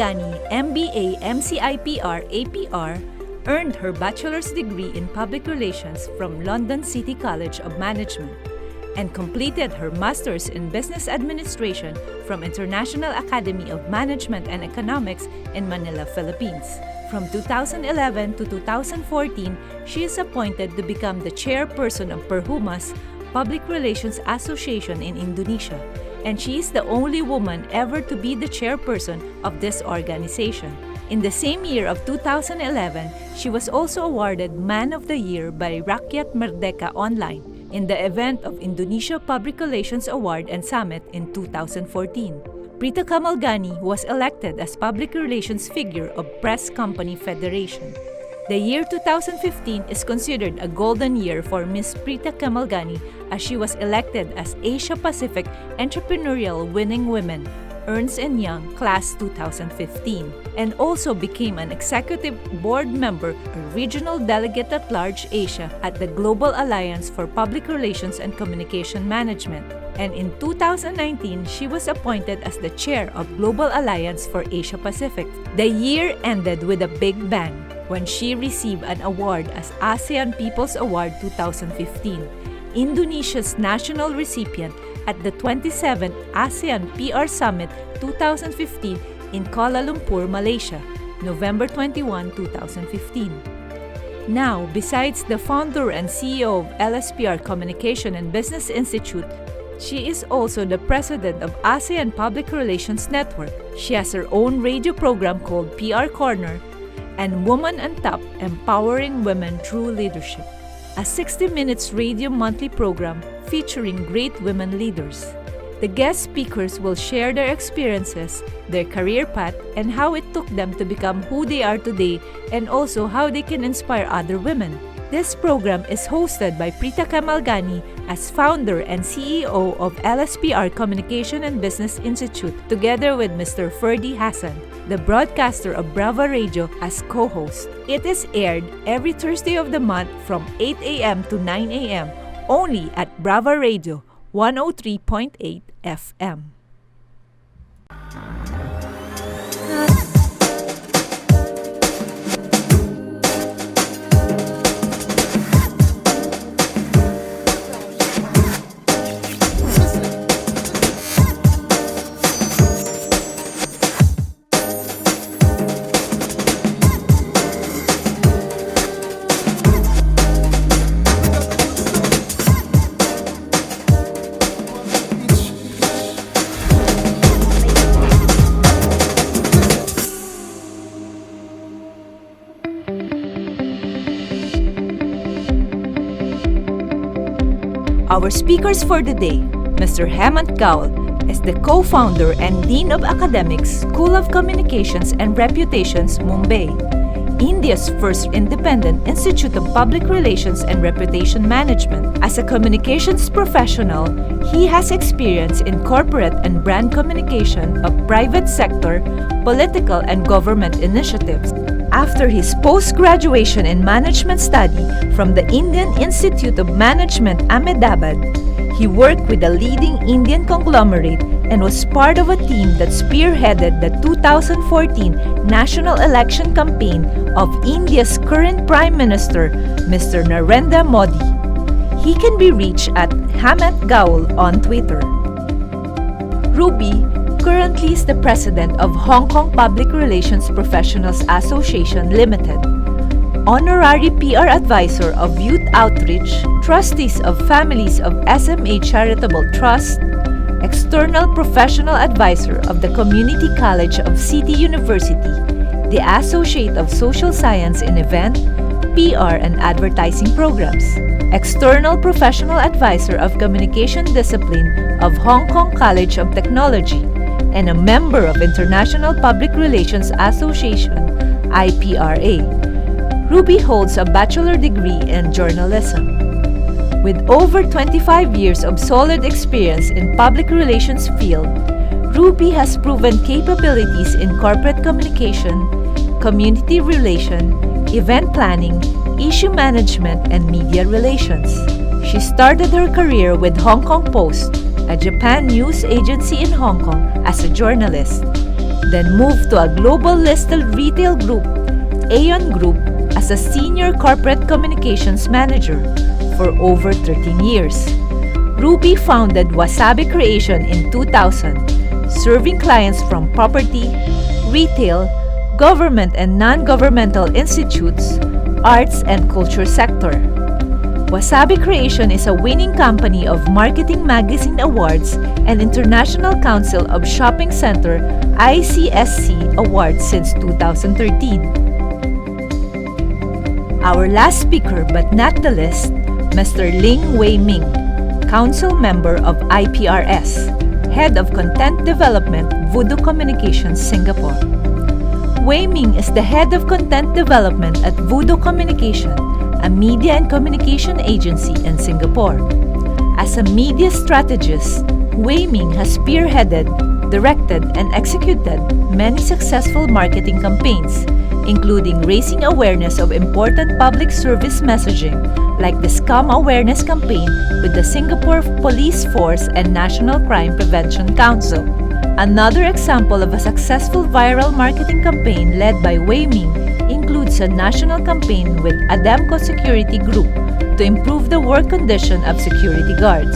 Gani, MBA, MCIPR, APR, earned her bachelor's degree in Public Relations from London City College of Management and completed her master's in Business Administration from International Academy of Management and Economics in Manila, Philippines. From 2011 to 2014, she is appointed to become the chairperson of Perhumas, Public Relations Association in Indonesia, and she is the only woman ever to be the chairperson of this organization. In the same year of 2011, she was also awarded Man of the Year by Rakyat Merdeka Online in the event of Indonesia Public Relations Award and Summit in 2014. Prita Kemal Gani was elected as Public Relations Figure of Press Company Federation. The year 2015 is considered a golden year for Ms.Prita Kemal Gani as she was elected as Asia Pacific Entrepreneurial Winning Women, Ernst & Young Class 2015, and also became an executive board member or regional delegate at large Asia at the Global Alliance for Public Relations and Communication Management. And in 2019, she was appointed as the chair of Global Alliance for Asia Pacific. The year ended with a big bang when she received an award as ASEAN People's Award 2015, Indonesia's national recipient at the 27th ASEAN PR Summit 2015 in Kuala Lumpur, Malaysia, November 21, 2015. Now, besides the founder and CEO of LSPR Communication and Business Institute, she is also the president of ASEAN Public Relations Network. She has her own radio program called PR Corner and Woman on Top, Empowering Women Through Leadership, a 60 minutes radio monthly program featuring great women leaders. The guest speakers will share their experiences, their career path, and how it took them to become who they are today, and also how they can inspire other women. This program is hosted by Prita Kemal Gani as founder and CEO of LSPR Communication and Business Institute, together with Mr. Ferdy Hassan, the broadcaster of Brava Radio, as co-host. It is aired every Thursday of the month from 8 a.m. to 9 a.m. only at Brava Radio 103.8 FM. Our speakers for the day, Mr. Hemant Gaule is the co-founder and Dean of Academics, School of Communications and Reputations, Mumbai, India's first independent institute of public relations and reputation management. As a communications professional, he has experience in corporate and brand communication of private sector, political and government initiatives. After his post-graduation in management study from the Indian Institute of Management, Ahmedabad, he worked with a leading Indian conglomerate and was part of a team that spearheaded the 2014 national election campaign of India's current Prime Minister, Mr. Narendra Modi. He can be reached at Hemant Gaule on Twitter. Ruby currently is the president of Hong Kong Public Relations Professionals Association Limited, honorary PR advisor of Youth Outreach, trustees of Families of SMA Charitable Trust, external professional advisor of the Community College of City University, the Associate of Social Science in Event, PR and Advertising Programs, external professional advisor of Communication Discipline of Hong Kong College of Technology, and a member of International Public Relations Association, IPRA. Ruby holds a bachelor degree in journalism. With over 25 years of solid experience in public relations field, Ruby has proven capabilities in corporate communication, community relation, event planning, issue management, and media relations. She started her career with Hong Kong Post, a Japan news agency in Hong Kong, as a journalist. then moved to a global listed retail group, AEON Group, as a senior corporate communications manager for over 13 years. Ruby founded Wasabi Creation in 2000, serving clients from property, retail, government and non-governmental institutes, arts and culture sector. Wasabi Creation is a winning company of Marketing Magazine Awards and International Council of Shopping Center ICSC Awards since 2013. Our last speaker but not the least, Mr. Ling Wei Ming, Council Member of IPRS, Head of Content Development, Voodoo Communications, Singapore. Wei Ming is the Head of Content Development at Voodoo Communication, a media and communication agency in Singapore. As a media strategist, Wei Ming has spearheaded, directed, and executed many successful marketing campaigns, including raising awareness of important public service messaging like the Scam Awareness Campaign with the Singapore Police Force and National Crime Prevention Council. Another example of a successful viral marketing campaign led by Wei Ming includes a national campaign with Adamco Security Group to improve the work condition of security guards.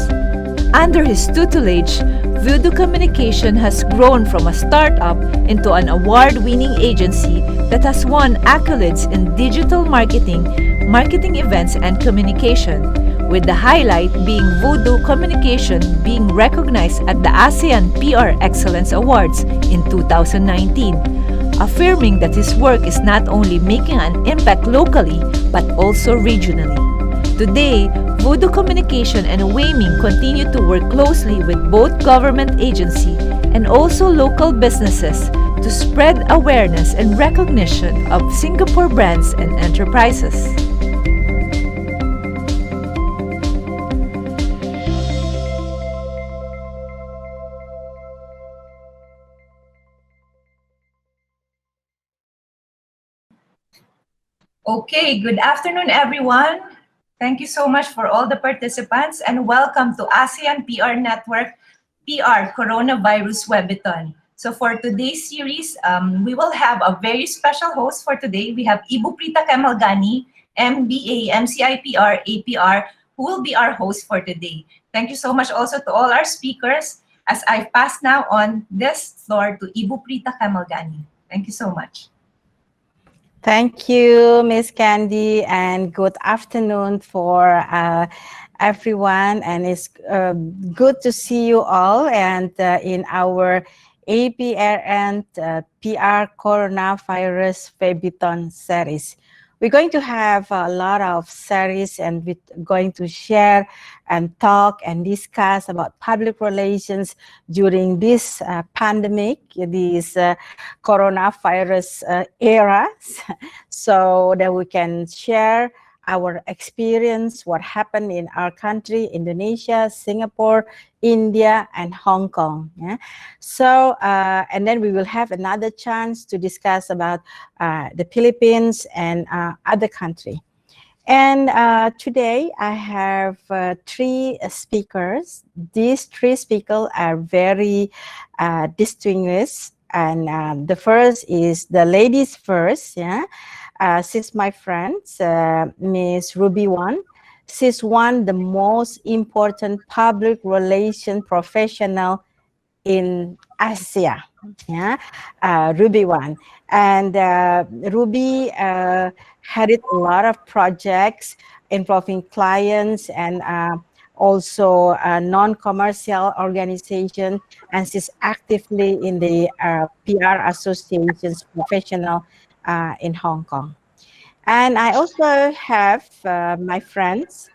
Under his tutelage, Voodoo Communication has grown from a startup into an award-winning agency that has won accolades in digital marketing, marketing events, and communication, with the highlight being Voodoo Communication being recognized at the ASEAN PR Excellence Awards in 2019, affirming that his work is not only making an impact locally but also regionally. Today, Voodoo Communication and Wei Ming continue to work closely with both government agencies and also local businesses to spread awareness and recognition of Singapore brands and enterprises. Okay, good afternoon, everyone. Thank you so much for all the participants and welcome to ASEAN PR Network PR Coronavirus Webithon. So for today's series, we will have a very special host for today. We have Ms.Prita Kemal Gani, MBA, MCIPR, APR, who will be our host for today. Thank you so much also to all our speakers as I pass now on this floor to Ms.Prita Kemal Gani. Thank you so much. Thank you, Ms. Candy, and good afternoon for everyone. And it's good to see you all and in our APRN PR Coronavirus Webithon Series. We're going to have a lot of series and we're going to share and talk and discuss about public relations during this pandemic, this coronavirus era, so that we can share our experience, what happened in our country, Indonesia, Singapore, India, and Hong Kong. Yeah? So, and then we will have another chance to discuss about the Philippines and other country. And today I have three speakers. These three speakers are very distinguished. And the first is the ladies first. Yeah, she's my friend, Ms.Ruby Wan. She's one of the most important public relation professional in Asia. Yeah, Ruby Wan. And Ruby headed a lot of projects involving clients and also non-commercial organization, and she's actively in the PR associations professional in Hong Kong. And I also have my friends,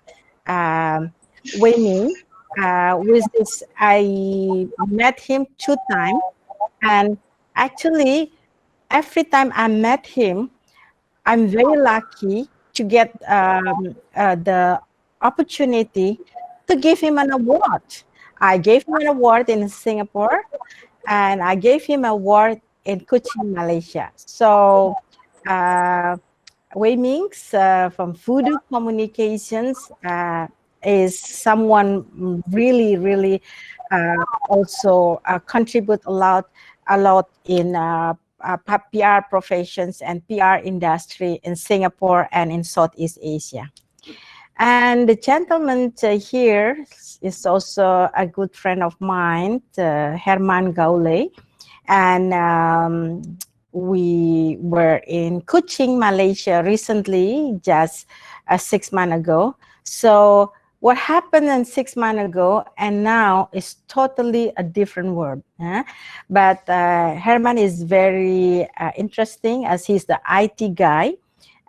Wei Ming, with this, I met him 2 times, and actually every time I met him, I'm very lucky to get the opportunity to give him an award. I gave him an award in Singapore, and I gave him an award in Kuching, Malaysia. So Wei Ming from Voodoo Communications is someone really also contribute a lot a lot in PR professions and PR industry in Singapore and in Southeast Asia. And the gentleman here is also a good friend of mine, Hemant Gaule. And we were in Kuching, Malaysia recently, just 6 months ago. So what happened in 6 months ago and now is totally a different world. But Hemant is very interesting as he's the IT guy.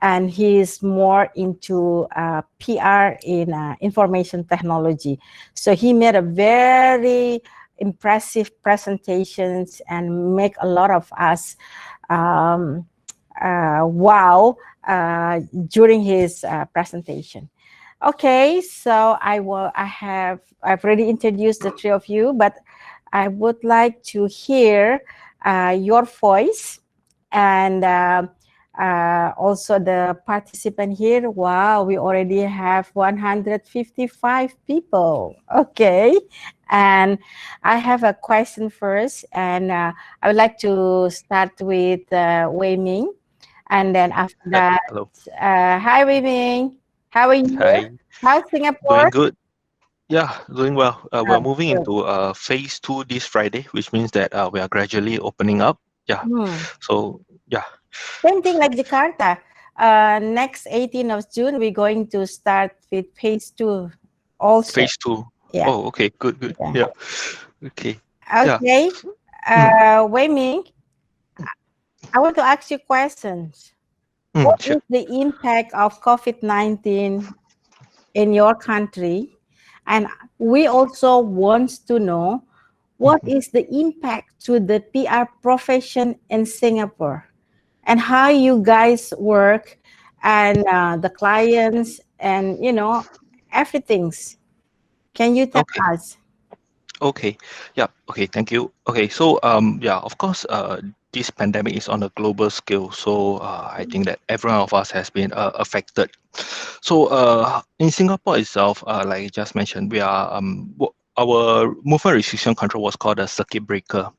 And he's more into PR in information technology. So he made a very impressive presentations and make a lot of us wow during his presentation. Okay, so I've already introduced the three of you, but I would like to hear your voice and also the participant here. Wow, we already have 155 people. Okay, and I have a question first, and I would like to start with Wei Ming, and then after that, Hello. hi Wei Ming, how are you? Hi. How's Singapore? Doing good. Yeah, doing well. We're moving Good. into phase 2 this Friday, which means that we are gradually opening up. Yeah. So, yeah. Same thing like Jakarta. Next 18th of June, we're going to start with phase 2 also. Phase 2. Yeah. Oh, okay. Good. Yeah. Yeah. Okay. Okay. Wei Ming, I want to ask you questions. What Sure. is the impact of COVID-19 in your country? And we also want to know what is the impact to the PR profession in Singapore and how you guys work and the clients and, everything. Can you tell Okay. us? Okay. Yeah. Okay. Thank you. Okay. So, yeah, of course, this pandemic is on a global scale. So, I think that every one of us has been affected. So, in Singapore itself, like I just mentioned, we are our movement restriction control was called a circuit breaker,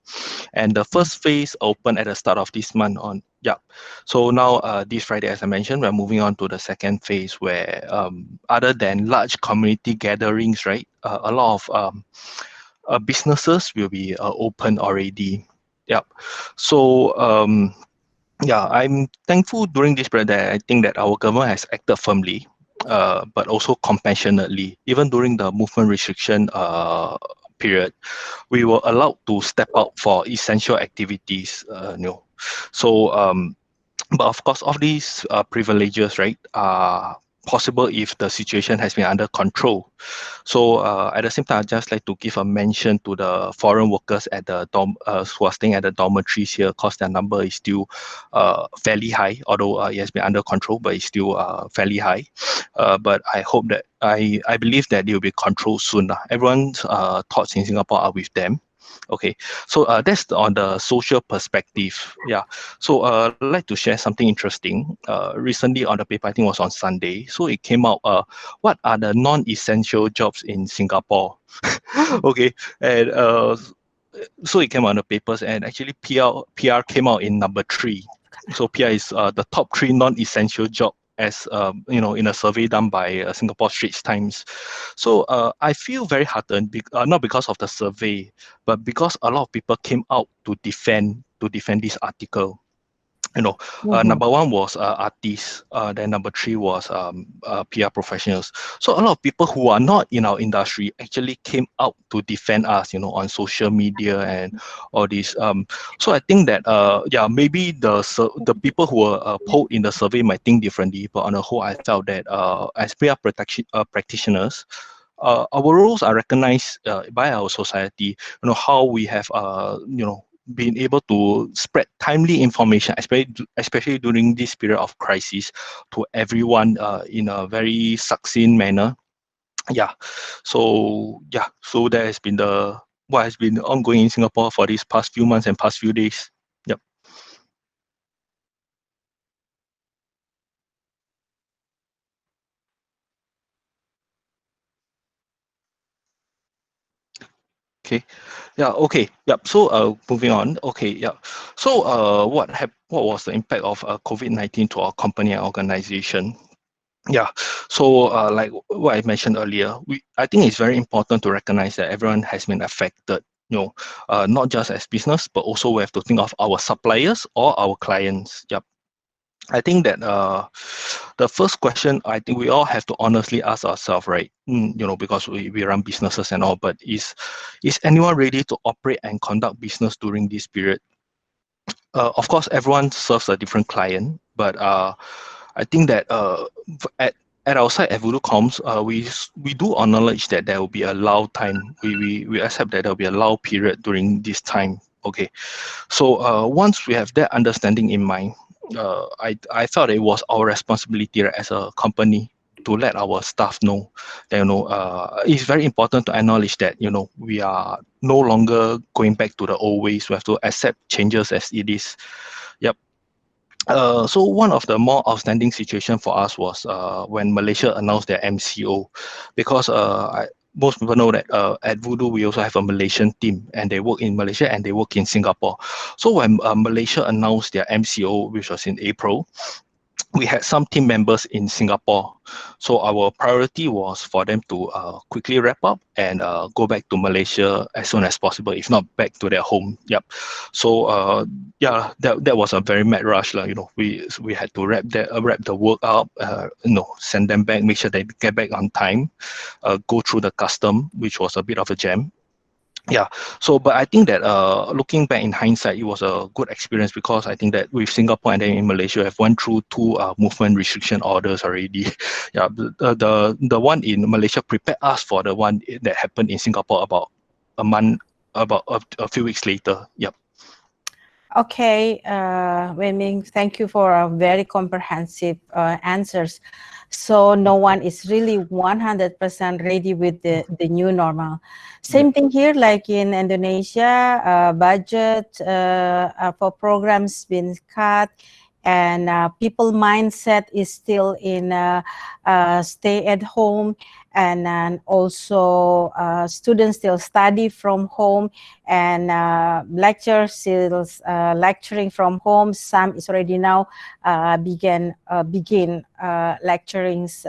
and the first phase opened at the start of this month. So now this Friday, as I mentioned, we're moving on to the second phase where other than large community gatherings, right, a lot of businesses will be open already. Yep. So yeah, I'm thankful during this period that I think that our government has acted firmly, but also compassionately. Even during the movement restriction period, we were allowed to step out for essential activities. So but of course, all these privileges, right, are possible if the situation has been under control. So at the same time, I'd just like to give a mention to the foreign workers at the who are staying at the dormitories here, because their number is still fairly high, although it has been under control, but it's still fairly high. But I hope that I believe that it will be controlled soon. Everyone's thoughts in Singapore are with them. Okay, so that's on the social perspective. Yeah, so I'd like to share something interesting. Recently on the paper, I think it was on Sunday, so it came out, what are the non-essential jobs in Singapore? Okay, and so it came out on the papers, and actually PR came out in number 3. So PR is the top 3 non-essential job, as in a survey done by Singapore Straits Times. So I feel very heartened, not because of the survey, but because a lot of people came out to defend this article. Number 1 was artists, then number 3 was PR professionals. So a lot of people who are not in our industry actually came out to defend us, on social media and all this. So I think that yeah, maybe the people who were polled in the survey might think differently, but on the whole, I felt that as PR practitioners, our roles are recognized by our society. How we have being able to spread timely information, especially during this period of crisis, to everyone in a very succinct manner. Yeah, so that has been what has been ongoing in Singapore for these past few months and past few days. Yep. Okay. Yeah. Okay. Yep. So, moving on. Okay. Yeah. So, what was the impact of COVID-19 to our company and organization? Yeah. So, like what I mentioned earlier, I think it's very important to recognize that everyone has been affected. Not just as business, but also we have to think of our suppliers or our clients. Yep. I think that the first question I think we all have to honestly ask ourselves, right? Because we run businesses and all, but is anyone ready to operate and conduct business during this period? Of course, everyone serves a different client, but I think that at our side at Voodoo Comms, we do acknowledge that there will be a lull time. We accept that there will be a lull period during this time. Okay, so once we have that understanding in mind, I thought it was our responsibility, right, as a company to let our staff know that it's very important to acknowledge that we are no longer going back to the old ways. We have to accept changes as it is. Yep. So one of the more outstanding situation for us was when Malaysia announced their MCO, because most people know that at Voodoo we also have a Malaysian team, and they work in Malaysia and they work in Singapore. So when Malaysia announced their MCO, which was in April, we had some team members in Singapore. So our priority was for them to quickly wrap up and go back to Malaysia as soon as possible, if not back to their home. Yep. So yeah, that was a very mad rush. We had to wrap the work up, send them back, make sure they get back on time, go through the custom, which was a bit of a jam. Yeah. So, but I think that looking back in hindsight, it was a good experience, because I think that with Singapore and then in Malaysia, have went through two movement restriction orders already. Yeah. The one in Malaysia prepared us for the one that happened in Singapore about a few weeks later. Yep. Okay, Wei Ming, thank you for a very comprehensive answers. So no one is really 100% ready with the new normal. Same thing here, like in Indonesia, budget for programs been cut, and people mindset is still in stay at home, and also students still study from home, and lecturers still lecturing from home. Some is already now begin lecturings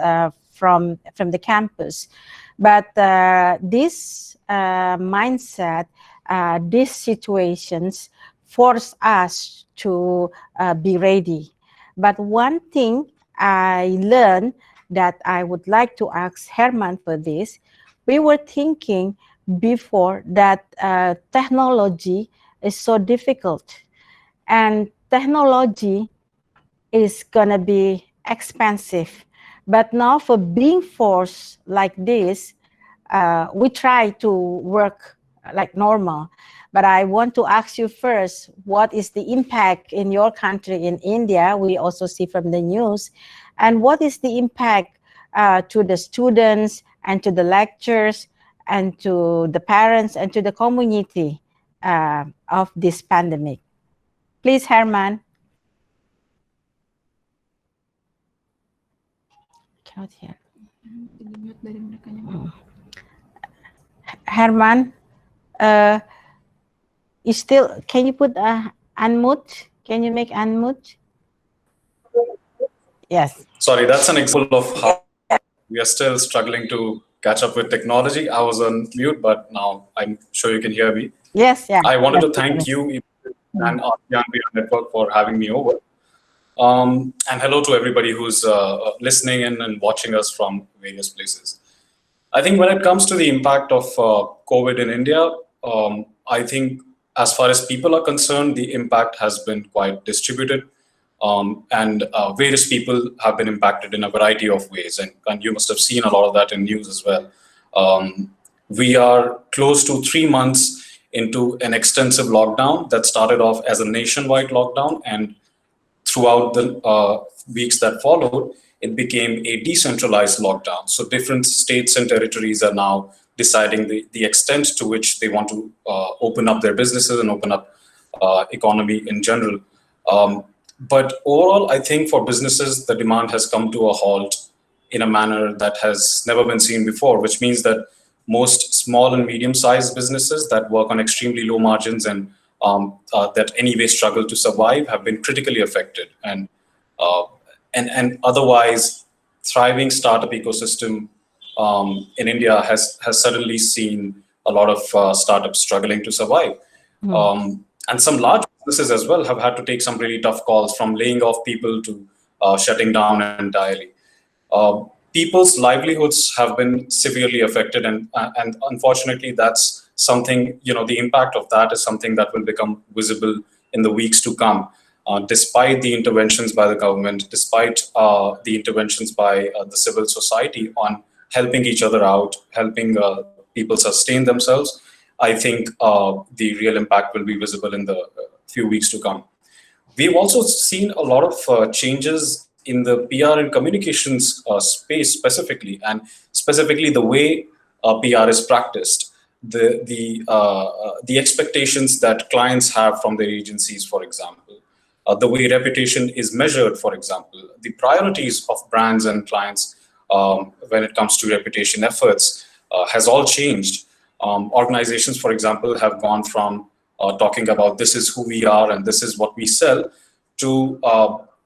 from the campus. But this mindset, these situations force us to be ready. But one thing I learned that I would like to ask Hemant for this, we were thinking before that technology is so difficult, and technology is gonna be expensive. But now for being forced like this, we try to work like normal. But I want to ask you first, what is the impact in your country, in India? We also see from the news. And what is the impact to the students and to the lecturers and to the parents and to the community of this pandemic? Please, Hemant. Cannot hear. Hemant, you still, can you put unmute? Can you make unmute? Yes. Sorry, that's an example of how we are still struggling to catch up with technology. I was on mute, but now I'm sure you can hear me. Yes, yeah. I wanted to thank you and ASEAN PR Network for having me over. And hello to everybody who's listening in and watching us from various places. I think when it comes to the impact of COVID in India, I think as far as people are concerned, the impact has been quite distributed. And various people have been impacted in a variety of ways. And you must have seen a lot of that in news as well. We are close to 3 months into an extensive lockdown that started off as a nationwide lockdown. And throughout the weeks that followed, it became a decentralized lockdown. So different states and territories are now deciding the extent to which they want to open up their businesses and open up economy in general. But overall, I think for businesses, the demand has come to a halt in a manner that has never been seen before, which means that most small and medium-sized businesses that work on extremely low margins and that anyway struggle to survive have been critically affected. And otherwise, thriving startup ecosystem in India has suddenly seen a lot of startups struggling to survive. And some large businesses as well have had to take some really tough calls, from laying off people to shutting down entirely. People's livelihoods have been severely affected, and unfortunately, that's something, the impact of that is something that will become visible in the weeks to come. Despite the interventions by the government, despite the interventions by the civil society on helping each other out, helping people sustain themselves, I think the real impact will be visible in the few weeks to come. We've also seen a lot of changes in the PR and communications space specifically, and specifically the way PR is practiced. The expectations that clients have from their agencies, for example, the way reputation is measured, for example, the priorities of brands and clients when it comes to reputation efforts has all changed. Organizations, for example, have gone from talking about this is who we are and this is what we sell to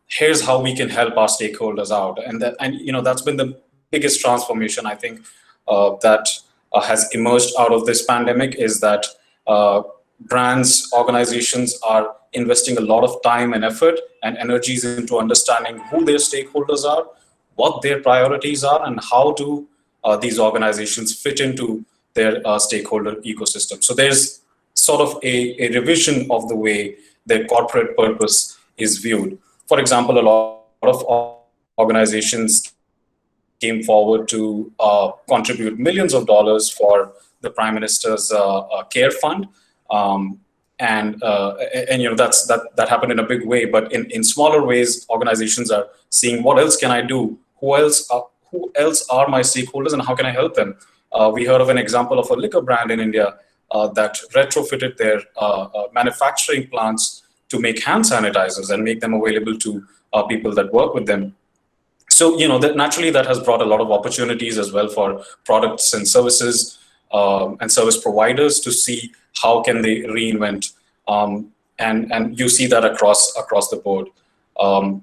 here's how we can help our stakeholders out. And that's been the biggest transformation, I think, that has emerged out of this pandemic, is that brands, organizations are investing a lot of time and effort and energies into understanding who their stakeholders are, what their priorities are, and how do these organizations fit into their stakeholder ecosystem. So there's sort of a revision of the way their corporate purpose is viewed. For example, a lot of organizations came forward to contribute millions of dollars for the Prime Minister's Care Fund. And that happened in a big way, but in smaller ways, organizations are seeing, what else can I do? Who else are my stakeholders, and how can I help them? We heard of an example of a liquor brand in India that retrofitted their manufacturing plants to make hand sanitizers and make them available to people that work with them. So, naturally that has brought a lot of opportunities as well for products and services and service providers to see how can they reinvent. And you see that across the board.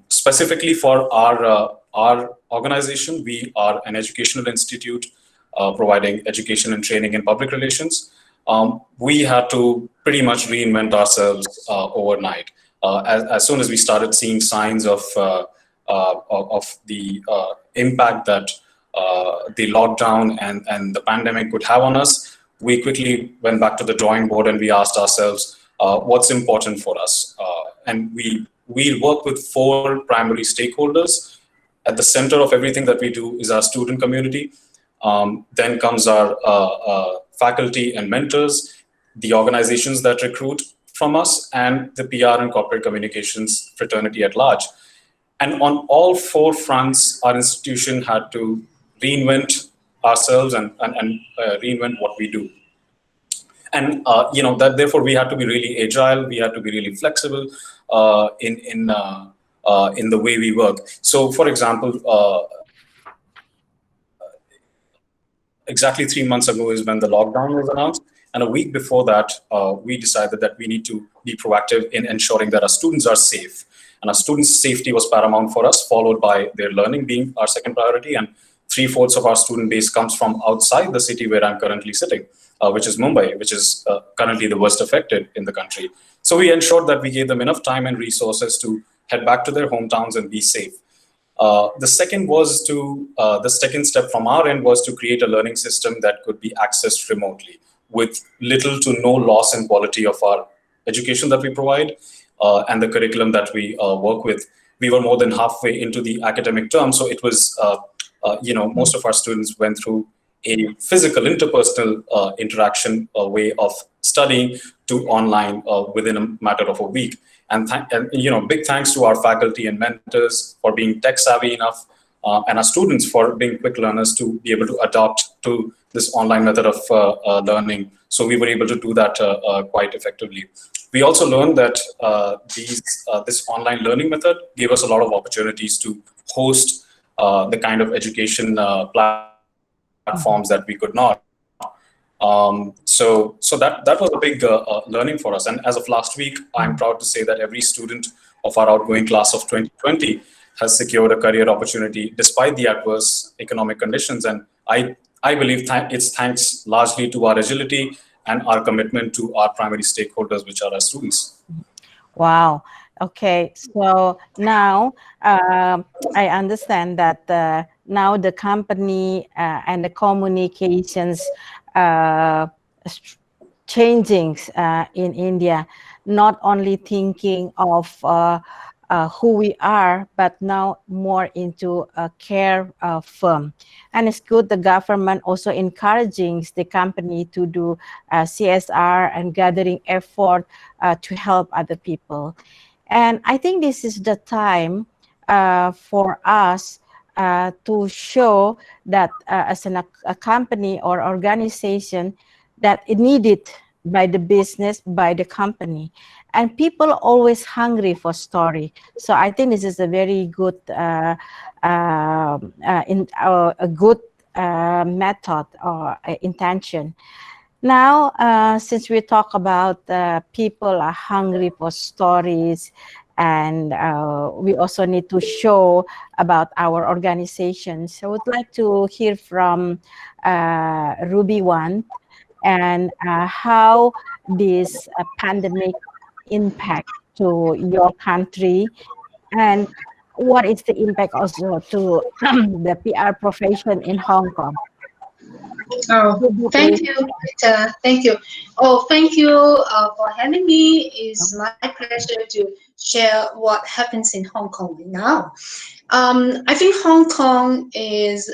Specifically for our organization, we are an educational institute providing education and training in public relations. We had to pretty much reinvent ourselves overnight. As soon as we started seeing signs of the impact that the lockdown and the pandemic would have on us, we quickly went back to the drawing board and we asked ourselves, what's important for us? And we work with 4 primary stakeholders. At the center of everything that we do is our student community. Then comes our faculty and mentors, the organizations that recruit from us, and the PR and corporate communications fraternity at large. And on all 4 fronts, our institution had to reinvent ourselves and reinvent what we do. And that therefore we had to be really agile. We had to be really flexible in the way we work. So, for example, exactly 3 months ago is when the lockdown was announced. And a week before that, we decided that we need to be proactive in ensuring that our students are safe. And our students' safety was paramount for us, followed by their learning being our second priority. And 3/4 of our student base comes from outside the city where I'm currently sitting, which is Mumbai, which is currently the worst affected in the country. So we ensured that we gave them enough time and resources to head back to their hometowns and be safe. The second step from our end was to create a learning system that could be accessed remotely with little to no loss in quality of our education that we provide and the curriculum that we work with. We were more than halfway into the academic term, so it was, most of our students went through a physical, interpersonal interaction way of studying to online within a matter of a week. And big thanks to our faculty and mentors for being tech savvy enough, and our students for being quick learners to be able to adapt to this online method of learning. So we were able to do that quite effectively. We also learned that this online learning method gave us a lot of opportunities to host the kind of education platforms that we could not. So that was a big learning for us. And as of last week, I'm proud to say that every student of our outgoing class of 2020 has secured a career opportunity despite the adverse economic conditions. And I believe it's thanks largely to our agility and our commitment to our primary stakeholders, which are our students. Wow. Okay. So now I understand that now the company and the communications changing in India, not only thinking of who we are, but now more into a care firm. And it's good the government also encouraging the company to do CSR and gathering effort to help other people. And I think this is the time for us to show that as a company or organization that it needed by the business, by the company. And people are always hungry for story. So I think this is a very good a good method or intention. Now, since we talk about people are hungry for stories, and we also need to show about our organization. So I would like to hear from Ruby Wan and how this pandemic impact to your country, and what is the impact also to the PR profession in Hong Kong. Oh, thank you, Prita. Thank you. Oh, thank you for having me. It's my pleasure to share what happens in Hong Kong right now. I think Hong Kong is,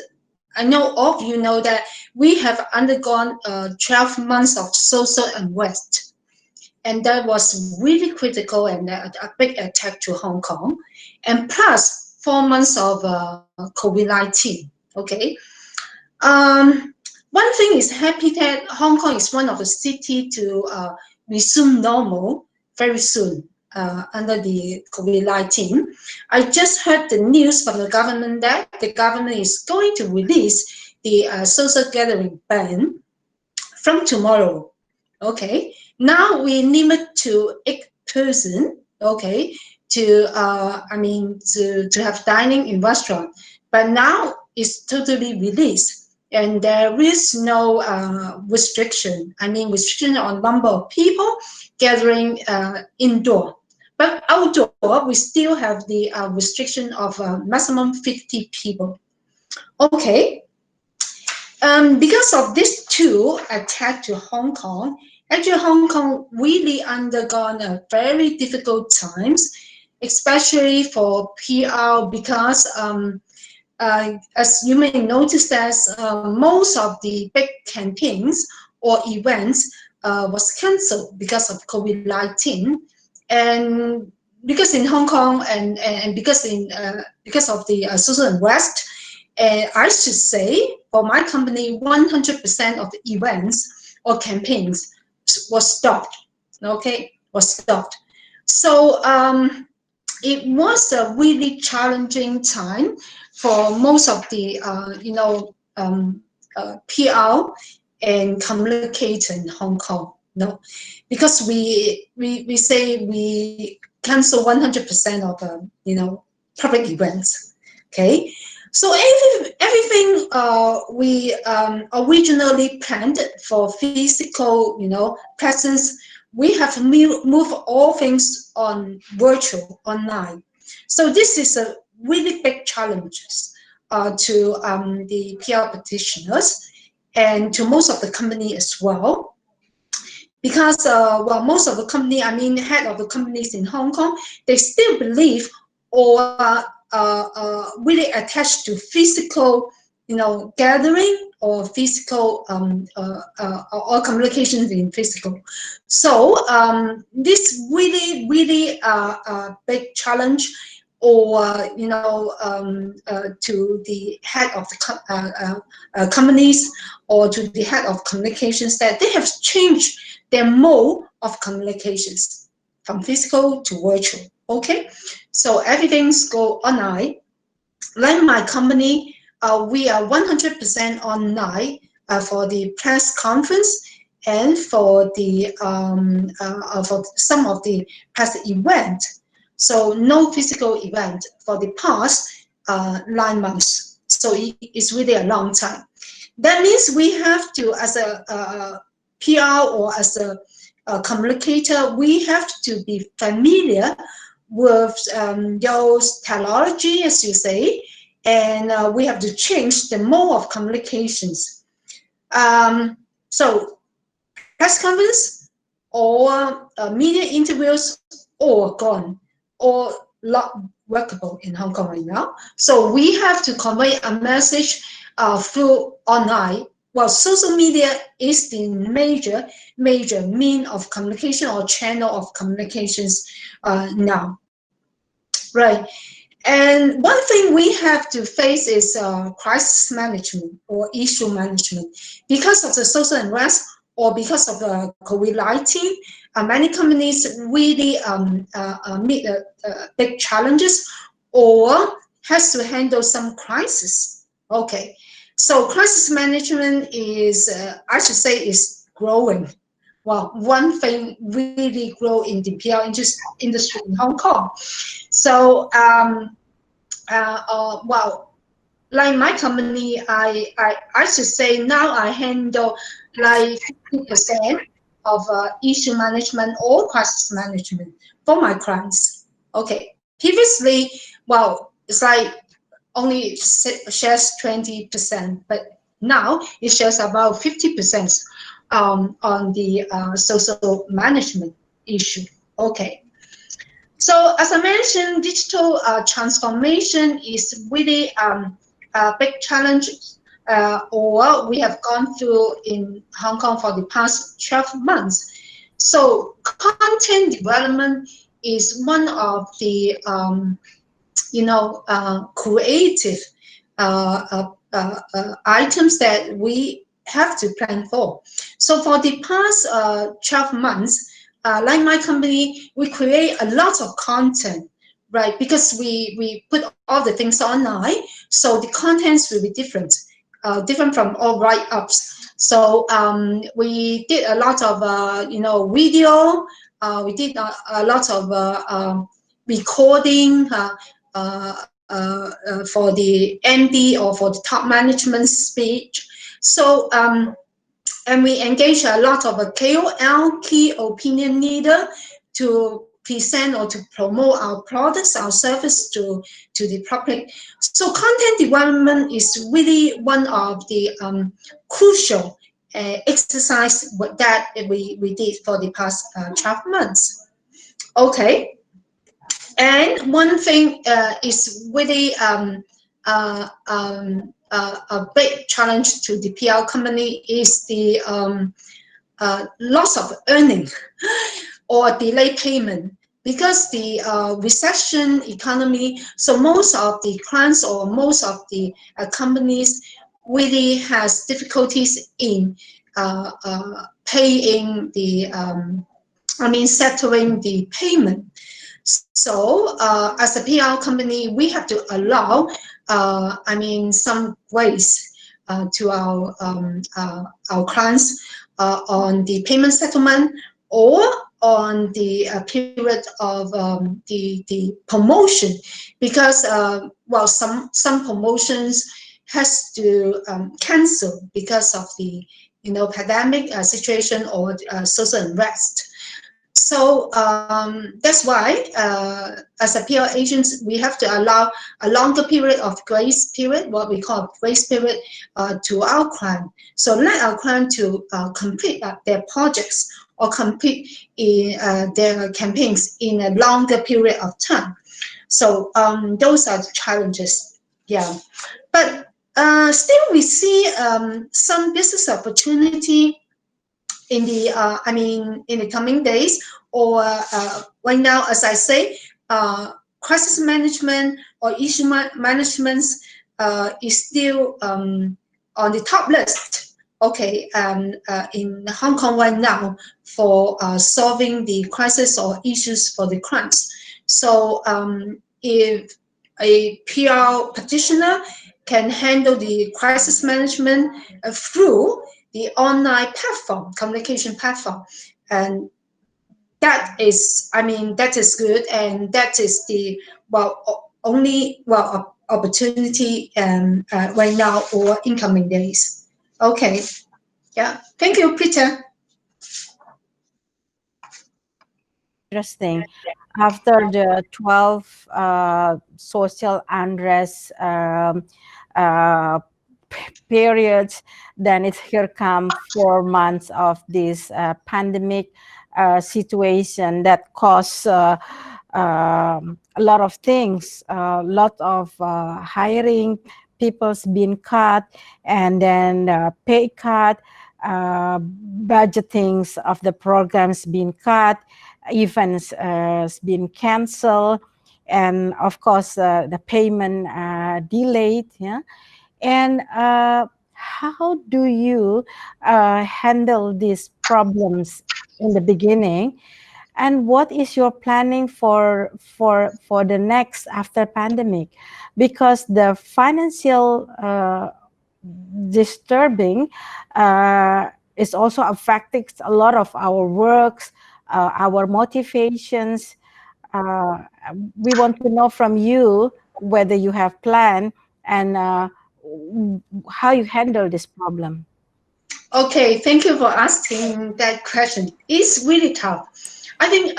I know all of you know that we have undergone 12 months of social unrest. And that was really critical and a big attack to Hong Kong. And plus 4 months of COVID-19, okay? One thing is happy that Hong Kong is one of the cities to resume normal very soon under the COVID-19. I just heard the news from the government that the government is going to release the social gathering ban from tomorrow. Okay, now we limit to 8 persons. Okay, to to have dining in restaurant, but now it's totally released. And there is no restriction. I mean, restriction on number of people gathering indoor. But outdoor, we still have the restriction of maximum 50 people. Okay. Because of these two attacks to Hong Kong, actually Hong Kong really undergone a very difficult times, especially for PR, because as you may notice that most of the big campaigns or events was cancelled because of COVID-19, and because in Hong Kong and because of the social unrest, I should say for my company, 100% of the events or campaigns was stopped. Okay, was stopped. So it was a really challenging time for most of the PR and communicator in Hong Kong. No, because we say we cancel 100% of public events. Okay, so everything we originally planned for physical presence, we have moved all things on virtual, online. So this is a really big challenges to the PR practitioners and to most of the company as well. Because well, most of the company, I mean, head of the companies in Hong Kong, they still believe or really attached to physical, gathering or physical or communications in physical. So this really a big challenge, or to the head of the companies or to the head of communications, that they have changed their mode of communications from physical to virtual. Okay, so everything's go online. Like my company, we are 100% online for the press conference and for the for some of the press event. So no physical event for the past 9 months. So it's really a long time. That means we have to, as a PR or as a communicator, we have to be familiar with those technology, as you say, and we have to change the mode of communications. So press conference or media interviews all gone, or not workable in Hong Kong right now. So we have to convey a message through online. Well, social media is the major mean of communication or channel of communications now, right? And one thing we have to face is crisis management or issue management. Because of the social unrest or because of the COVID-19, many companies really meet big challenges or has to handle some crisis. Okay, so crisis management is, I should say, is growing. Well, one thing really grow in the PR industry in Hong Kong. So, well, like my company, I should say now I handle like 50% of issue management or crisis management for my clients. Okay, previously, well, it's like only shares 20%, but now it shares about 50% on the social management issue. Okay. So as I mentioned, digital transformation is really a big challenge, or we have gone through in Hong Kong for the past 12 months. So content development is one of the creative items that we have to plan for. So for the past 12 months, like my company, we create a lot of content, right? Because we put all the things online, so the contents will be different, different from all write-ups. So we did a lot of video. We did a lot of recording for the MD or for the top management speech. So and we engage a lot of a KOL, key opinion leader, to present or to promote our products, our service to the public. So content development is really one of the crucial exercise that we did for the past 12 months. Okay. And one thing is really a big challenge to the PR company is the loss of earning or delayed payment, because the recession economy. So most of the clients or most of the companies really has difficulties in paying the settling the payment. So as a PR company, we have to allow some grace to our clients on the payment settlement or on the period of the promotion, because well, some promotions has to cancel because of the pandemic situation or social unrest. So that's why, as a PR agent, we have to allow a longer period of grace period, what we call grace period, to our client. So let our client to complete their projects or complete in, their campaigns in a longer period of time. So those are the challenges. Yeah, but still we see some business opportunity in the in the coming days, or right now, as I say, crisis management or issue management is still on the top list. Okay, in Hong Kong right now for solving the crisis or issues for the clients. So if a PR practitioner can handle the crisis management through the online platform, communication platform. And that is, I mean, that is good, and that is the only opportunity right now or incoming days. Okay, yeah, thank you, Peter. Interesting. After the 12 social unrest periods, then it's here come 4 months of this pandemic situation that caused a lot of things, a lot of hiring, people's being cut, and then pay cut, budgetings of the programs being cut, events been canceled, and of course the payment delayed. Yeah, and how do you handle these problems in the beginning, and what is your planning for the next after pandemic? Because the financial disturbing is also affecting a lot of our works, our motivations. We want to know from you whether you have planned and how you handle this problem. Okay, thank you for asking that question. It's really tough. I think,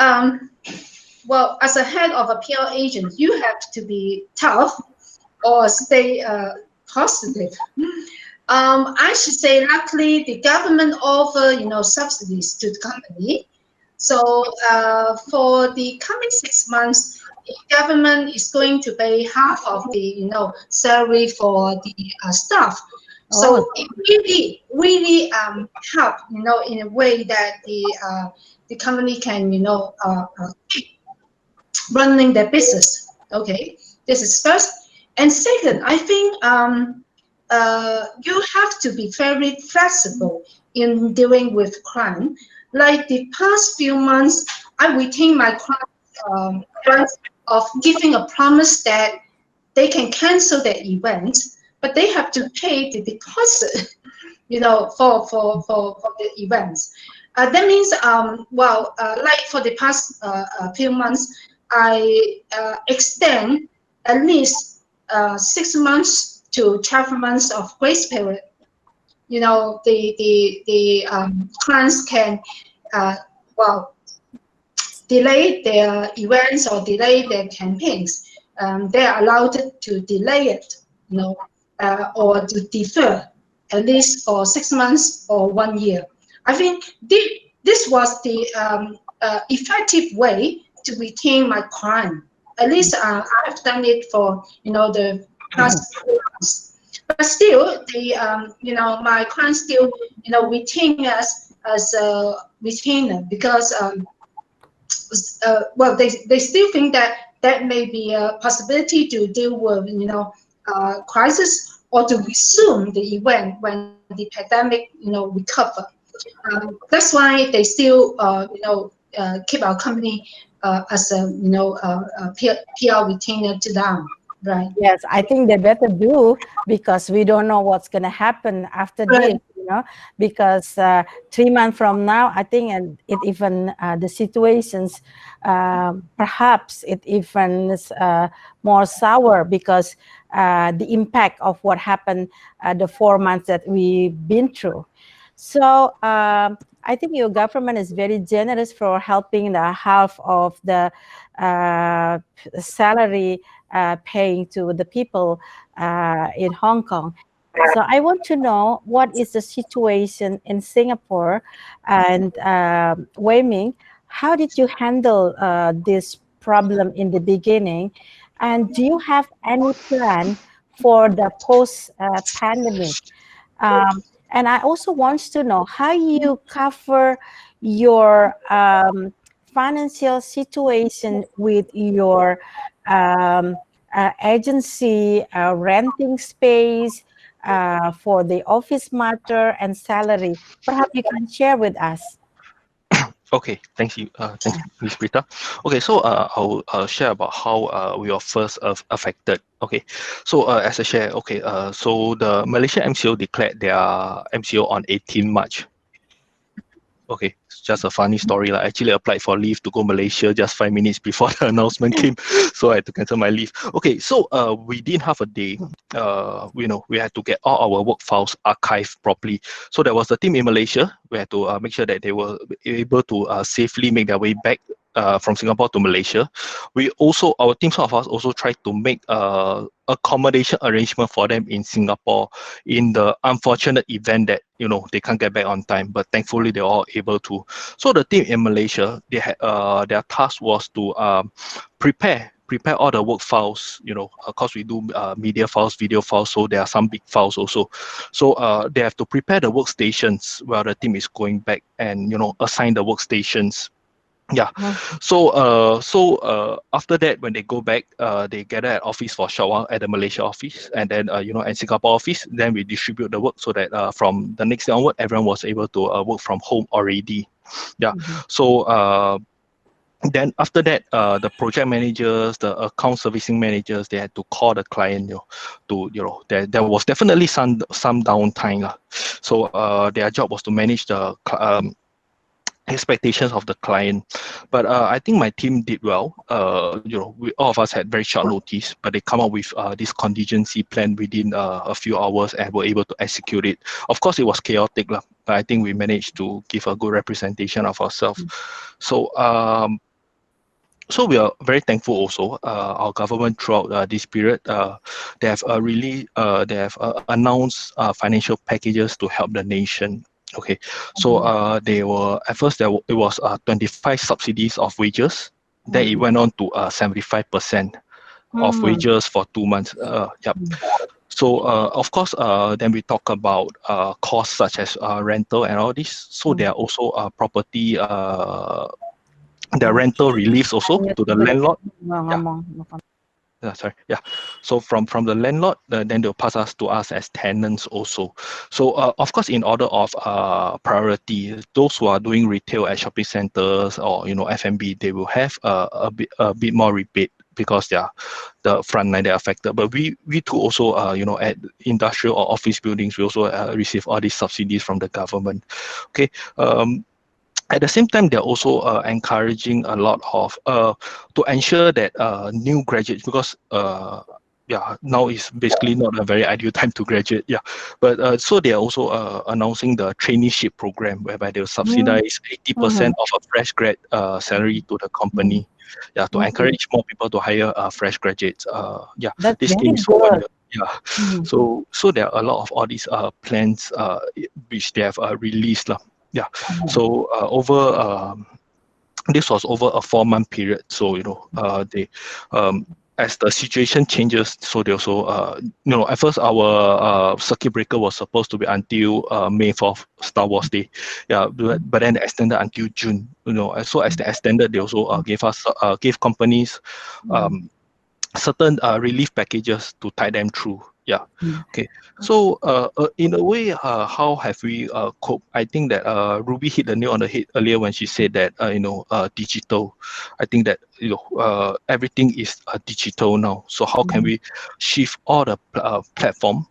well, as a head of a PR agent, you have to be tough or stay positive. I should say, luckily, the government offer, subsidies to the company. So for the coming 6 months, the government is going to pay half of the, salary for the staff. So it really help, in a way that the company can, keep running their business. Okay, this is first. And second, I think you have to be very flexible in dealing with crime. Like the past few months, I retained my clients of giving a promise that they can cancel their event, but they have to pay the deposit, for the events. That means, like for the past few months, I extend at least 6 months to 12 months of grace period. The clients can, delay their events or delay their campaigns. They are allowed to delay it, or to defer at least for 6 months or 1 year. I think this was the effective way to retain my client. At least I've done it for the past 4 months. But still, my clients still retain us as a retainer because they still think that may be a possibility to deal with crisis or to resume the event when the pandemic recover. That's why they still keep our company as a PR retainer to them. Right. Yes, I think they better do, because we don't know what's going to happen after this, because 3 months from now, I think it even the situations, perhaps it even is more sour, because the impact of what happened the 4 months that we've been through. So I think your government is very generous for helping the half of the salary paying to the people in Hong Kong. So I want to know, what is the situation in Singapore, and Wei Ming, how did you handle this problem in the beginning, and do you have any plan for the post-pandemic? And I also want to know how you cover your financial situation with your agency, renting space for the office matter and salary. Perhaps you can share with us. Okay, thank you, Ms.Prita. Okay, so I'll share about how we were first affected. Okay, so as I share, okay, so the Malaysia MCO declared their MCO on 18 March. Okay, it's just a funny story. I actually applied for leave to go Malaysia just 5 minutes before the announcement came, so I had to cancel my leave. Okay, so within half a day, we had to get all our work files archived properly. So there was a team in Malaysia. We had to make sure that they were able to safely make their way back from Singapore to Malaysia. Our team of us also tried to make accommodation arrangement for them in Singapore in the unfortunate event that they can't get back on time, but thankfully they're all able to. So the team in Malaysia, they had their task was to prepare all the work files. Of course we do media files, video files, so there are some big files also. So they have to prepare the workstations while the team is going back and assign the workstations. Yeah. So after that, when they go back, they gather at office for a short while at the Malaysia office, and then at Singapore office. Then we distribute the work so that from the next day onward, everyone was able to work from home already. Yeah. So then after that, the project managers, the account servicing managers, they had to call the client. There was definitely some downtime. So their job was to manage the expectations of the client, but I think my team did well. All of us had very short notice, but they come up with this contingency plan within a few hours and were able to execute it. Of course, it was chaotic, but I think we managed to give a good representation of ourselves. So we are very thankful also. Our government throughout this period, they have announced financial packages to help the nation. Okay, so they were at first it was 25 subsidies of wages. Then it went on to 75% of wages for 2 months. Yep. So of course, then we talk about costs such as rental and all this. So there are also property. The rental reliefs also to the landlord. So from the landlord, then they'll pass us to us as tenants also. So of course, in order of priority, those who are doing retail at shopping centers or F&B, they will have a bit more rebate because they are the front line, they're affected. But we too also at industrial or office buildings, we also receive all these subsidies from the government. Okay. At the same time, they're also encouraging a lot of to ensure that new graduates, because now is basically not a very ideal time to graduate. Yeah, but so they are also announcing the traineeship program whereby they'll subsidize 80% of a fresh grad salary to the company. Yeah, to encourage more people to hire fresh graduates. That's this scheme is for 1 year. Yeah, so there are a lot of all these plans which they have released. Yeah, so this was over a 4-month period. So they as the situation changes, so they also at first our circuit breaker was supposed to be until May 4th, Star Wars Day. Yeah, but then extended until June. So as they extended, they also gave companies certain relief packages to tide them through. Yeah. Okay. So in a way, how have we coped? I think that Ruby hit the nail on the head earlier when she said that digital. I think that everything is digital now. So how can we shift all the platform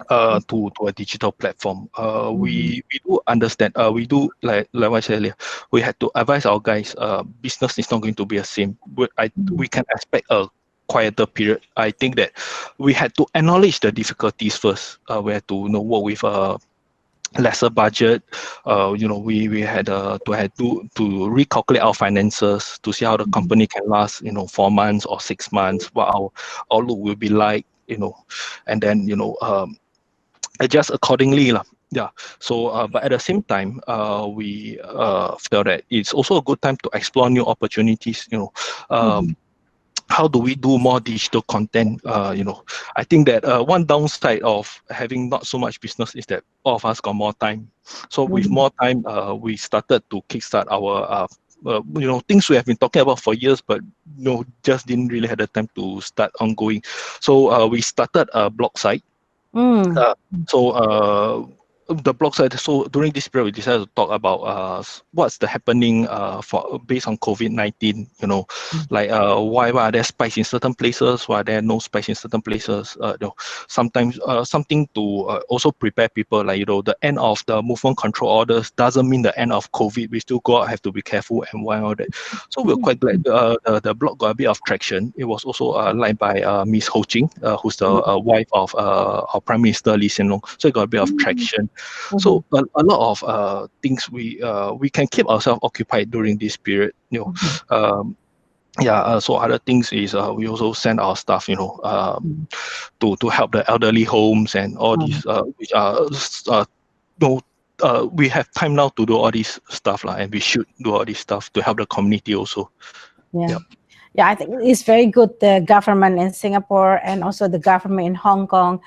to a digital platform? We do understand. We do like I said earlier. We had to advise our guys. Business is not going to be the same. We can expect a quieter period. I think that we had to acknowledge the difficulties first. We had to work with lesser budget. We had to recalculate our finances to see how the company can last 4 months or 6 months, what our outlook will be like, and then adjust accordingly. Yeah. So, but at the same time, we felt that it's also a good time to explore new opportunities. How do we do more digital content? I think that one downside of having not so much business is that all of us got more time. So with more time, we started to kickstart our things we have been talking about for years, but just didn't really have the time to start ongoing. So we started a blog site. the blog said, so during this period, we decided to talk about what's the happening based on COVID-19, you know, like why are there spikes in certain places, why are there no spikes in certain places, you know, sometimes something to also prepare people, like, you know, the end of the movement control orders doesn't mean the end of COVID. We still have to be careful and why all that. So we're quite glad the blog got a bit of traction. It was also led by Ms. Ho Ching, who's the wife of our Prime Minister Lee Hsien Loong. So it got a bit of traction. So a lot of things we can keep ourselves occupied during this period, you know. So other things is we also send our staff, you know, to help the elderly homes and all these which are you know, we have time now to do all this stuff and we should do all this stuff to help the community also. Yeah, I think it's very good, the government in Singapore and also the government in Hong Kong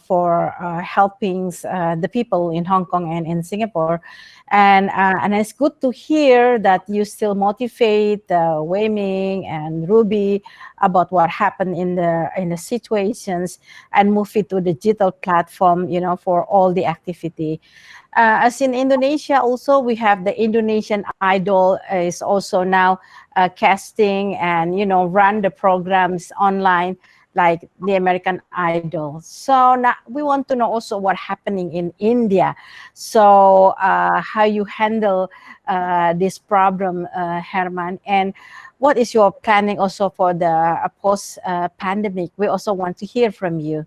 for helping the people in Hong Kong and in Singapore. And it's good to hear that you still motivate Wei Ming and Ruby about what happened in the situations and move it to the digital platform, you know, for all the activity. As in Indonesia, also we have the Indonesian Idol is also now casting and, you know, run the programs online like the American Idol. So now we want to know also what happening in India. So how you handle this problem, Herman, and what is your planning also for the post-pandemic? We also want to hear from you.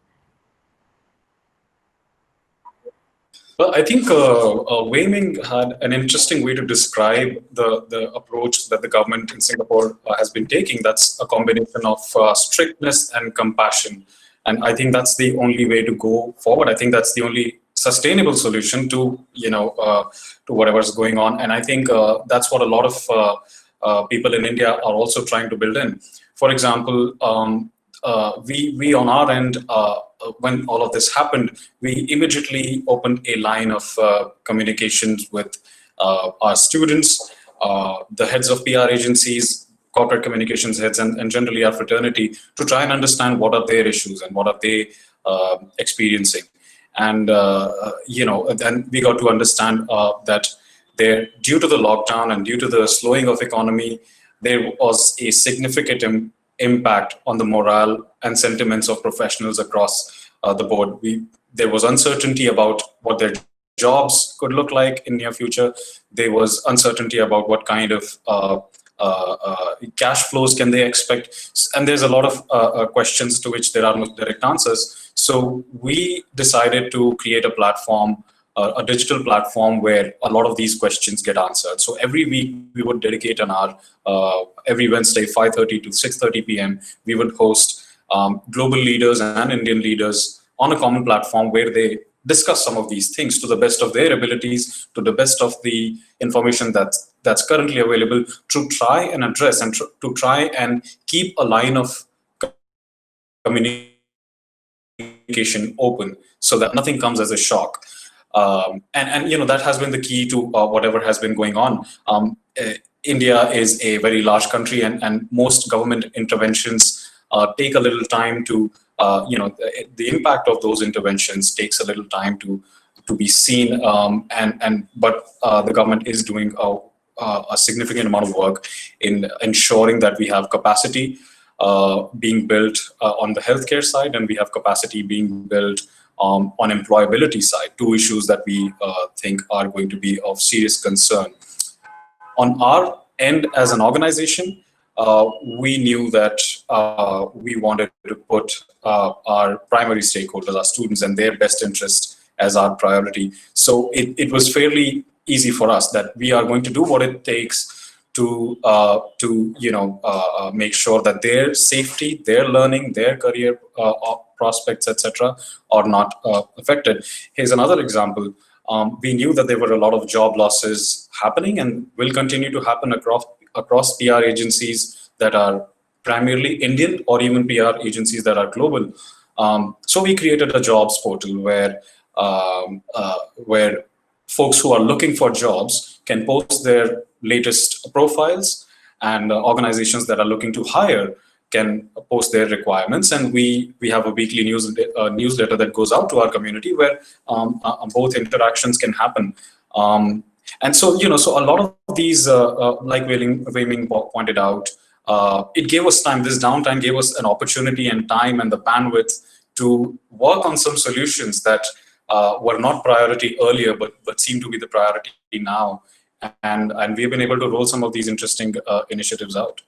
Well, I think Wei Ming had an interesting way to describe the approach that the government in Singapore has been taking. That's a combination of strictness and compassion. And I think that's the only way to go forward. I think that's the only sustainable solution to, you know, to whatever's going on. And I think that's what a lot of people in India are also trying to build in. For example, we on our end, when all of this happened, we immediately opened a line of communications with our students, the heads of PR agencies, corporate communications heads, and generally our fraternity, to try and understand what are their issues and what are they experiencing. And you know, then we got to understand that due to the lockdown and due to the slowing of economy, there was a significant impact on the morale and sentiments of professionals across the board. There was uncertainty about what their jobs could look like in near future. There was uncertainty about what kind of cash flows can they expect. And there's a lot of questions to which there are no direct answers. So we decided to create a platform, a digital platform where a lot of these questions get answered. So every week we would dedicate an hour, every Wednesday, 5:30 to 6:30 p.m. We would host global leaders and Indian leaders on a common platform where they discuss some of these things to the best of their abilities, to the best of the information that's currently available, to try and address and to try and keep a line of communication open so that nothing comes as a shock. And you know, that has been the key to whatever has been going on. India is a very large country, and most government interventions take a little time to, you know, the impact of those interventions takes a little time to be seen. But the government is doing a significant amount of work in ensuring that we have capacity being built on the healthcare side, and we have capacity being built on employability side, two issues that we think are going to be of serious concern. On our end as an organization, we knew that we wanted to put our primary stakeholders, our students, and their best interest as our priority. So it was fairly easy for us that we are going to do what it takes to you know, make sure that their safety, their learning, their career prospects, etc., are not affected. Here's another example. We knew that there were a lot of job losses happening and will continue to happen across PR agencies that are primarily Indian, or even PR agencies that are global. So we created a jobs portal where folks who are looking for jobs can post their latest profiles, and organizations that are looking to hire can post their requirements, and we have a weekly newsletter that goes out to our community where both interactions can happen. And so, so a lot of these, like Wei Ming pointed out, it gave us time. This downtime gave us an opportunity and time and the bandwidth to work on some solutions that were not priority earlier, but seem to be the priority now. And we've been able to roll some of these interesting initiatives out.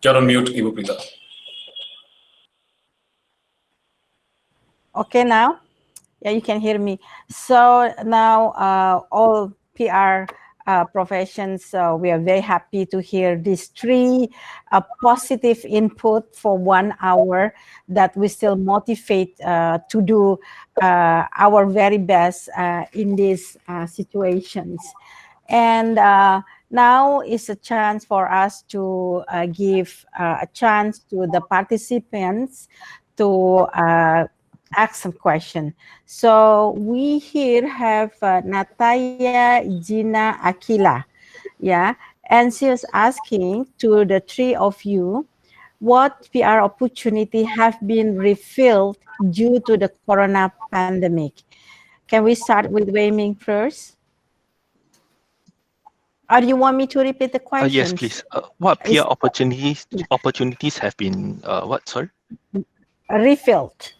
You're on mute, Prita. Okay, now? Yeah, you can hear me. So now all PR professions, we are very happy to hear these three positive input for 1 hour that we still motivate to do our very best in these situations. And now is a chance for us to give a chance to the participants to ask some question. So we here have Nataya Gina Akila, yeah, and she was asking to the three of you, what PR opportunity have been refilled due to the corona pandemic? Can we start with Wei Ming first? Or do you want me to repeat the question? Yes, please. What PR opportunities have been what? Sorry. Refilled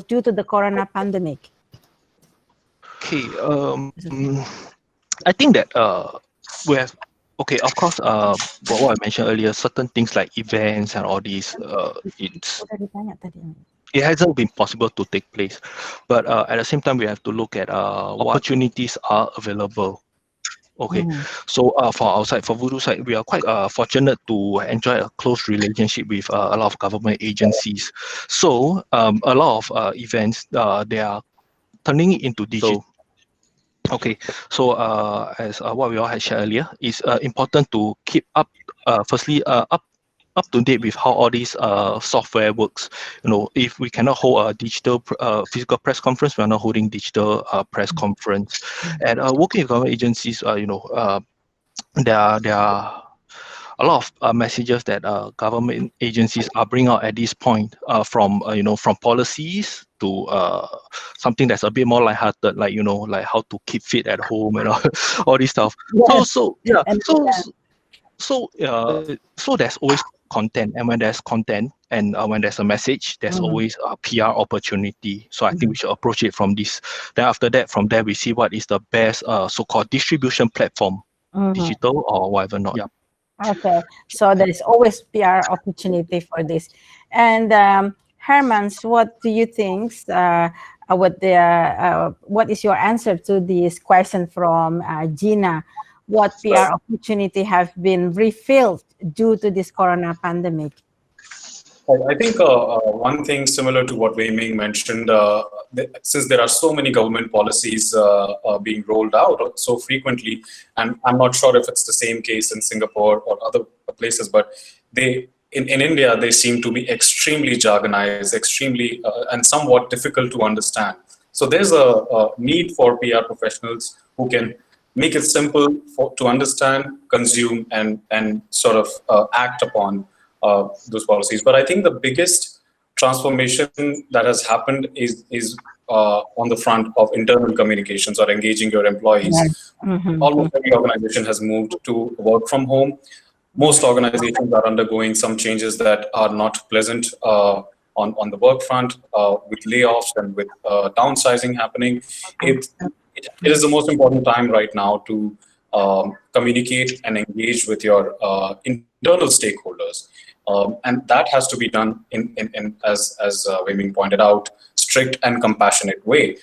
due to the corona pandemic. Okay. I think that we have. Okay, of course. What I mentioned earlier, certain things like events and all these, it hasn't been possible to take place. But at the same time, we have to look at what opportunities are available. Okay, so for our side, for Voodoo side, we are quite fortunate to enjoy a close relationship with a lot of government agencies. So a lot of events, they are turning into digital. Okay, so as what we all had shared earlier, it's important to keep up, firstly, up to date with how all these software works. If we cannot hold a digital physical press conference, we are not holding digital press conference. And working with government agencies, there are a lot of messages that government agencies are bringing out at this point, from policies to something that's a bit more lighthearted, like like how to keep fit at home and all this stuff. Yes. So there's always content, and when there's content and when there's a message, there's always a PR opportunity. So I think we should approach it from this. Then after that, from there we see what is the best so-called distribution platform, digital or whatever not. Yeah. Okay, so there is always PR opportunity for this. And Hemant, what do you think? What is your answer to this question from Gina? What PR opportunity have been refilled due to this corona pandemic? I think one thing similar to what Wei Ming mentioned, since there are so many government policies being rolled out so frequently, and I'm not sure if it's the same case in Singapore or other places, but in India, they seem to be extremely jargonized, extremely and somewhat difficult to understand. So there's a need for PR professionals who can make it simple to understand, consume, and sort of act upon those policies. But I think the biggest transformation that has happened is on the front of internal communications or engaging your employees. Almost every organization has moved to work from home. Most organizations are undergoing some changes that are not pleasant on the work front, with layoffs and with downsizing happening. It is the most important time right now to communicate and engage with your internal stakeholders. And that has to be done in as Wei Ming pointed out, strict and compassionate way.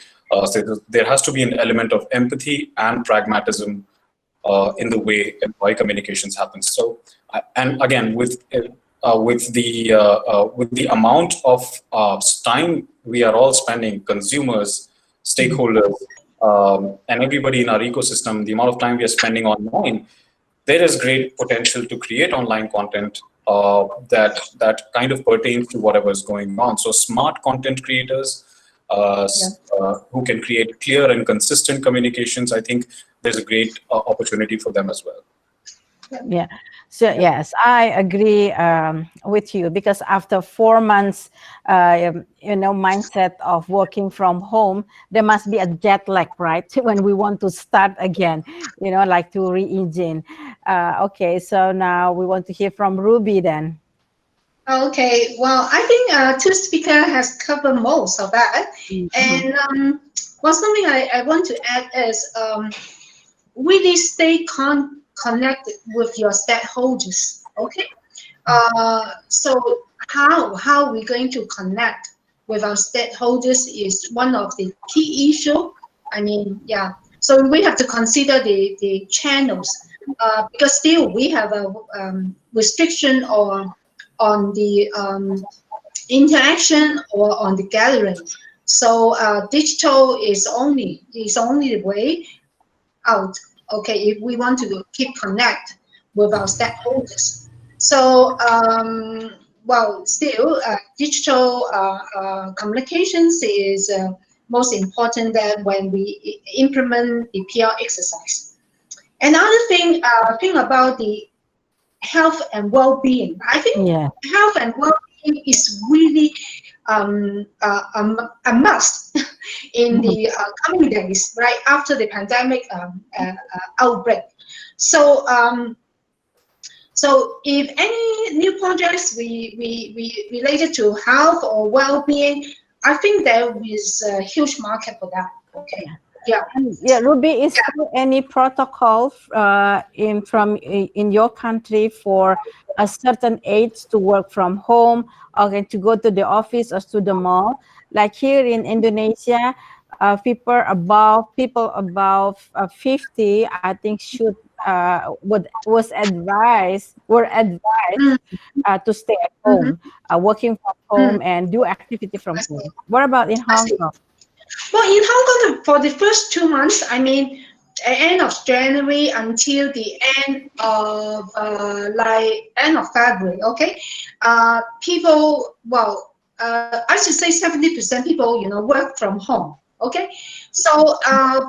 So there has to be an element of empathy and pragmatism in the way employee communications happens. So, and again, with the amount of time we are all spending, consumers, stakeholders, and everybody in our ecosystem, the amount of time we are spending online, there is great potential to create online content that kind of pertains to whatever is going on. So smart content creators who can create clear and consistent communications, I think there's a great opportunity for them as well. Yeah. So yes, I agree with you, because after 4 months, mindset of working from home, there must be a jet lag, right? When we want to start again, like to re-engine. Okay, so now we want to hear from Ruby then. Okay, well, I think two speaker has covered most of that. And something I want to add is really stay connected with your stakeholders. Okay, so how we're going to connect with our stakeholders is one of the key issue. I mean, yeah. So we have to consider the channels because still we have a restriction on the interaction or on the gathering. So digital is only the way out. Okay, if we want to keep connect with our stakeholders. So still digital communications is most important than when we implement the PR exercise. Another thing about the health and well-being. I think health and well-being is really a must in the coming days, right after the pandemic outbreak. So, so if any new projects we related to health or well-being, I think there is a huge market for that. Okay. Yeah, Ruby, is there any protocol in your country for a certain age to work from home or to go to the office or to the mall? Like here in Indonesia, people above 50, I think were advised to stay at home, working from home and do activity from home. What about in Hong Kong? Well, in Hong Kong, for the first 2 months, I mean, end of January until the end of end of February. Okay, people. Well, I should say 70% people, work from home. Okay, so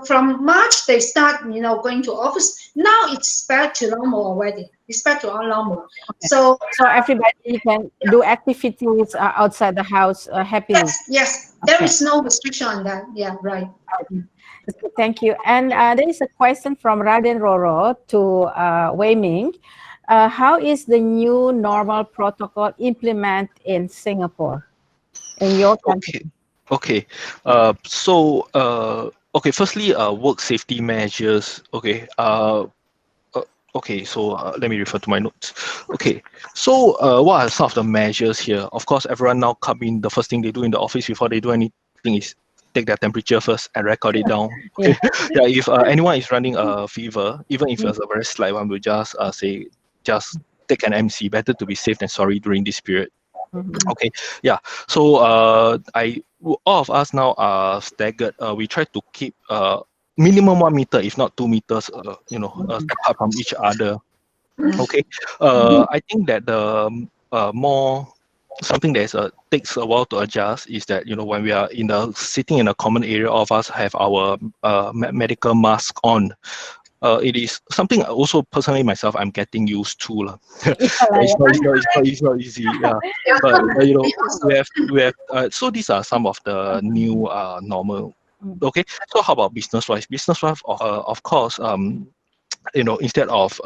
from March they start, going to office. Now it's back to normal already. It's back to normal. Okay. So everybody can do activities outside the house happily. Yes. There is no restriction on that. Yeah, right. Thank you. And there is a question from Raden Roro to Wei Ming. How is the new normal protocol implemented in Singapore, in your country? Okay. Firstly, work safety measures. Okay. Let me refer to my notes. Okay, so what are some of the measures here? Of course, everyone now come in, the first thing they do in the office before they do anything is take their temperature first and record it down. Okay, if anyone is running a fever, even if it's a very slight one, we'll just say, just take an MC, better to be safe than sorry during this period. Okay, so all of us now are staggered. We try to keep minimum 1 meter, if not 2 meters, apart from each other. Okay, I think that the more something that takes a while to adjust is that when we are sitting in a common area, all of us have our medical mask on. It is something also personally myself I'm getting used to. It's not easy. Yeah, but we have. So these are some of the new normal. Okay, so how about business-wise? Business-wise, of course, instead of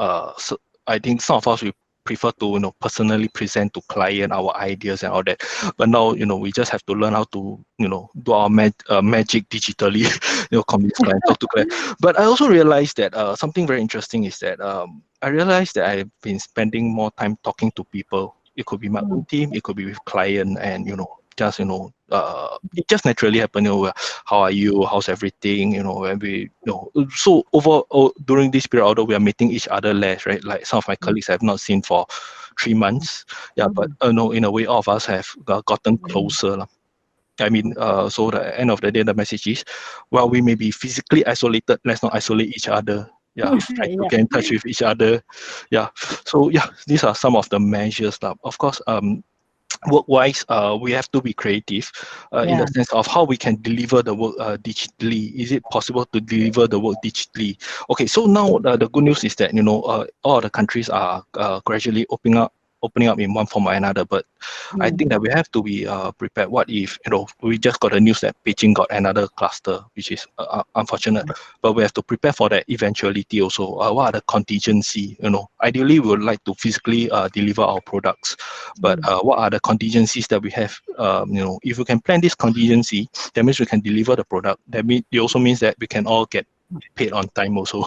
I think some of us we prefer to personally present to client our ideas and all that, but now we just have to learn how to do our magic digitally, convince client, talk to client. But I also realized that something very interesting is that I realized that I've been spending more time talking to people. It could be my own team, it could be with client, and just it just naturally happened. How are you? How's everything? When we so during this period, although we are meeting each other less, right? Like some of my colleagues I have not seen for 3 months. Yeah, but in a way, all of us have gotten closer. I mean, so the end of the day, the message is, well, we may be physically isolated. Let's not isolate each other. Yeah, try to get in touch with each other. Yeah, so these are some of the measures. Of course, work-wise, we have to be creative in the sense of how we can deliver the work digitally. Is it possible to deliver the work digitally? Okay, so now the good news is that all the countries are gradually opening up in one form or another. But I think that we have to be prepared. What if we just got the news that Beijing got another cluster, which is unfortunate. But we have to prepare for that eventuality also. What are the contingency? Ideally, we would like to physically deliver our products, but what are the contingencies that we have? If we can plan this contingency, that means we can deliver the product. It also means that we can all get paid on time also.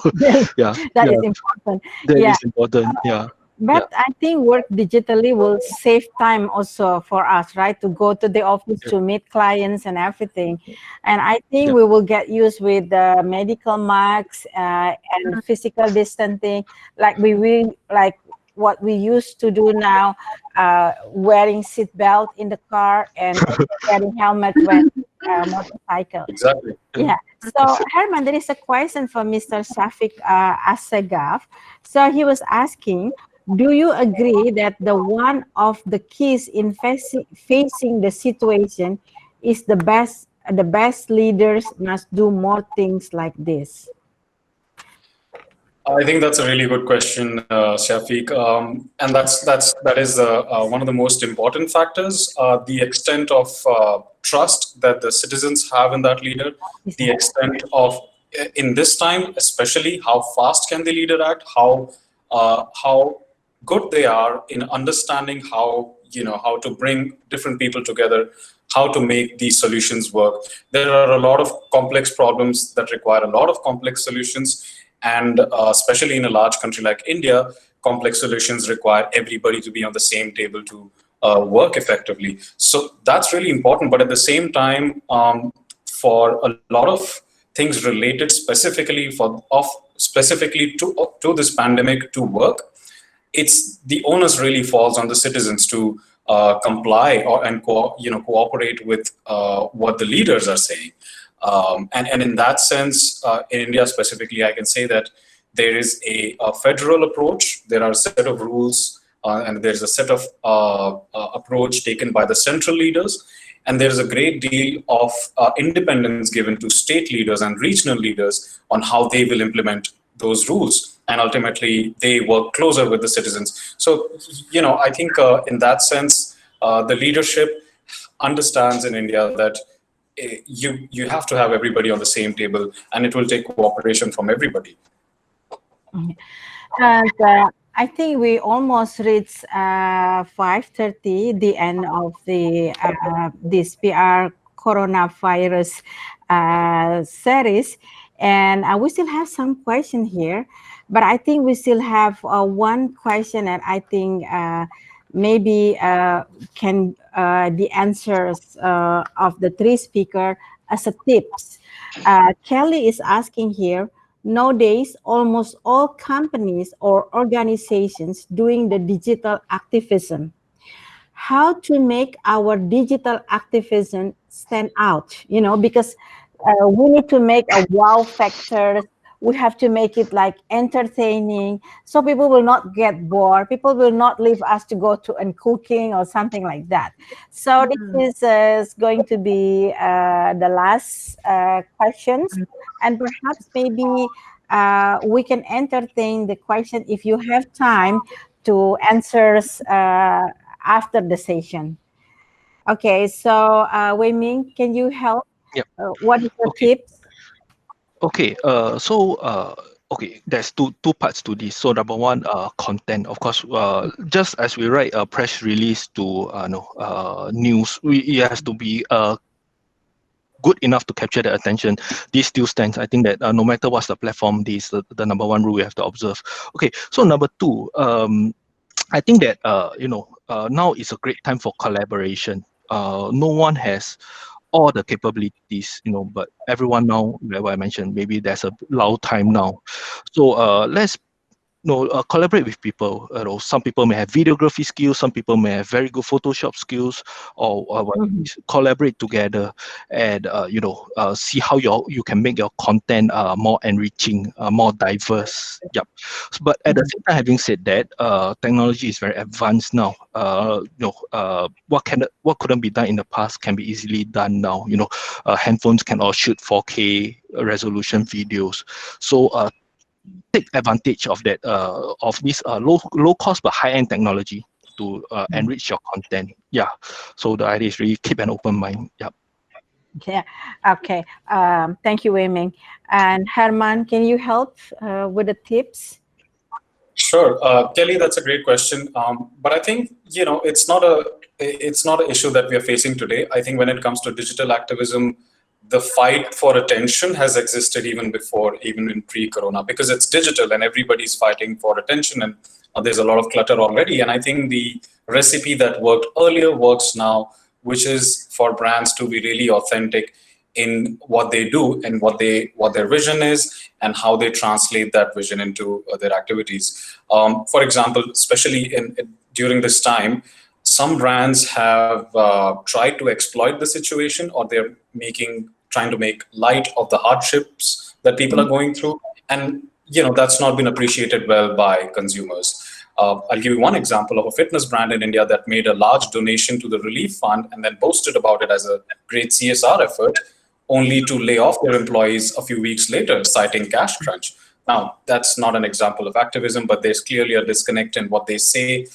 Yeah, That is important. that is important. Yeah. But I think work digitally will save time also for us, right? To go to the office to meet clients and everything. And I think we will get used with the medical masks and physical distancing, like what we used to do now, wearing seat belt in the car and wearing helmet when motorcycle. Exactly. Yeah. So Herman, there is a question for Mr. Shafiq Assegaf. So he was asking, do you agree that one of the keys in facing the situation is the best leaders must do more things like this? I think that's a really good question, Shafiq, and that is one of the most important factors. The extent of trust that the citizens have in that leader, the extent of, in this time especially, how fast can the leader act, how good they are in understanding how to bring different people together, how to make these solutions work. There are a lot of complex problems that require a lot of complex solutions. And especially in a large country like India, complex solutions require everybody to be on the same table to work effectively. So that's really important. But at the same time, for a lot of things related specifically to this pandemic to work, it's the onus really falls on the citizens to comply and cooperate with what the leaders are saying. And in that sense, in India specifically, I can say that there is a federal approach. There are a set of rules, and there's a set of approach taken by the central leaders. And there's a great deal of independence given to state leaders and regional leaders on how they will implement those rules. And ultimately, they work closer with the citizens. So, I think in that sense, the leadership understands in India that you have to have everybody on the same table, and it will take cooperation from everybody. And I think we almost reached 5:30, the end of the this PR coronavirus series, and we still have some question here, but I think we still have one question, and I think maybe can the answers of the three speakers as a tips. Kelly is asking here, nowadays almost all companies or organizations doing the digital activism. How to make our digital activism stand out, because we need to make a wow factor. We have to make it like entertaining, so people will not get bored. People will not leave us to go to and cooking or something like that. So this is going to be the last questions, and perhaps maybe we can entertain the question if you have time to answer after the session. Okay, so Wei Ming, can you help? Yep. What is your tips? Okay, okay, there's two parts to this. So number one, content. Of course, just as we write a press release to news, it has to be good enough to capture the attention. This still stands. I think that no matter what's the platform, this is the number one rule we have to observe. Okay, so number two, I think that now is a great time for collaboration. No one has all the capabilities, but everyone now, like what I mentioned, maybe there's a lull time now. So let's collaborate with people. Some people may have videography skills, some people may have very good Photoshop skills, or collaborate together and see how you can make your content more enriching, more diverse. Yep. But at the same time, having said that, technology is very advanced now. What couldn't be done in the past can be easily done now. Handphones can all shoot 4K resolution videos. So take advantage of that of this low cost but high end technology to enrich your content. Yeah. So the idea is really keep an open mind. Yeah. Yeah. Okay. Thank you, Wei Ming. And Hemant, can you help with the tips? Sure, Kelly, that's a great question. But I think it's not an issue that we are facing today. I think when it comes to digital activism, the fight for attention has existed even in pre-corona, because it's digital and everybody's fighting for attention, and there's a lot of clutter already. And I think the recipe that worked earlier works now, which is for brands to be really authentic in what they do and what their vision is and how they translate that vision into their activities. For example, especially during this time, some brands have tried to exploit the situation, or they're trying to make light of the hardships that people are going through, and that's not been appreciated well by consumers. I'll give you one example of a fitness brand in India that made a large donation to the relief fund and then boasted about it as a great CSR effort, only to lay off their employees a few weeks later, citing cash crunch. Now, that's not an example of activism, but there's clearly a disconnect in what they say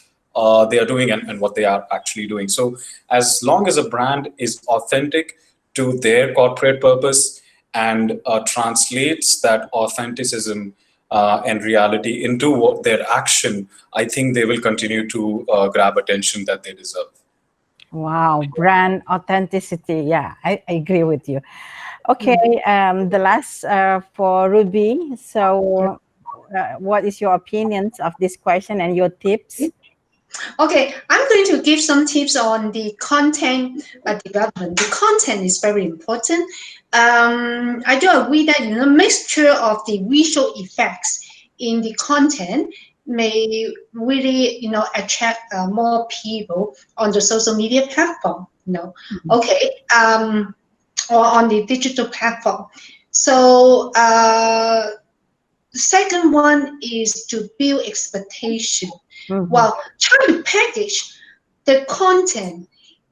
they are doing and what they are actually doing. So as long as a brand is authentic to their corporate purpose and translates that authenticism and reality into their action, I think they will continue to grab attention that they deserve. Wow, brand authenticity. Yeah, I agree with you. Okay, the last for Ruby. So what is your opinions of this question and your tips? Okay, I'm going to give some tips on the content development. The content is very important. I do agree that mixture of the visual effects in the content may really attract more people on the social media platform. Okay, or on the digital platform. So the second one is to build expectation. Well, try to package the content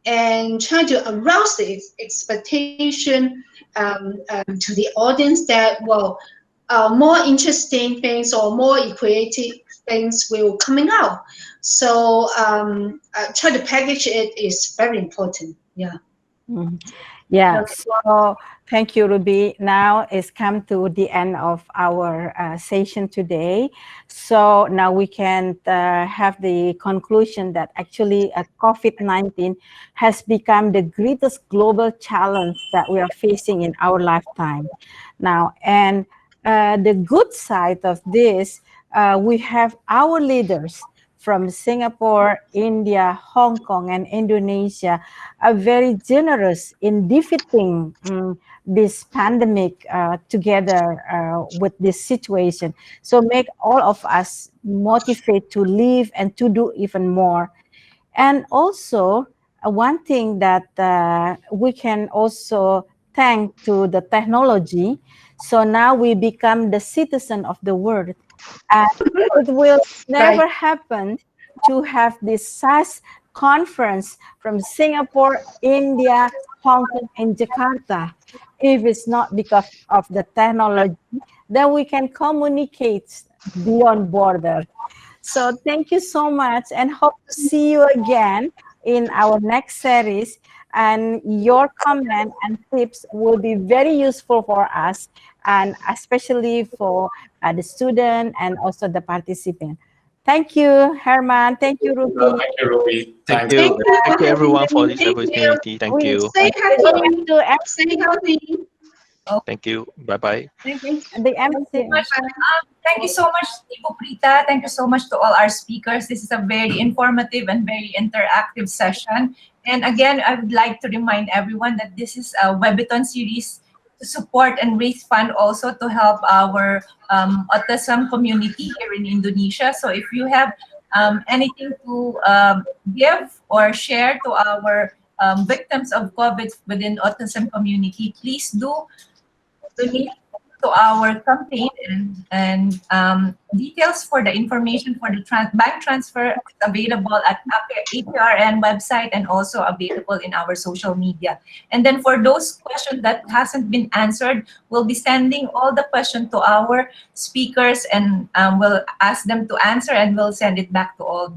and try to arouse the expectation to the audience that, more interesting things or more creative things will coming out. So try to package it is very important. Yeah. Yeah, so thank you, Ruby. Now it's come to the end of our session today. So now we can have the conclusion that actually COVID-19 has become the greatest global challenge that we are facing in our lifetime. Now, and the good side of this, we have our leaders from Singapore, India, Hong Kong, and Indonesia are very generous in defeating this pandemic together with this situation. So make all of us motivate to live and to do even more. And also, one thing that we can also thank to the technology. So now we become the citizen of the world. And it will never happen to have this size conference from Singapore, India, Hong Kong, and Jakarta if it's not because of the technology that we can communicate beyond border. So thank you so much and hope to see you again in our next series. And your comment and tips will be very useful for us, and especially for the student and also the participant. Thank you, Hemant. Thank you, Ruby. Thank you, Ruby. Thank you everyone for this opportunity. Thank you. Stay happy. To Stay healthy. Thank you. Bye-bye. Thank you the MC. Thank you so much, Mrs.Prita. Thank you so much to all our speakers. This is a very informative and very interactive session. And again, I would like to remind everyone that this is a Webithon series to support and raise fund also to help our autism community here in Indonesia. So if you have anything to give or share to our victims of COVID within autism community, please do donate to our campaign, and details for the information for the bank transfer is available at APRN website and also available in our social media. And then for those questions that hasn't been answered, we'll be sending all the questions to our speakers, and we'll ask them to answer, and we'll send it back to all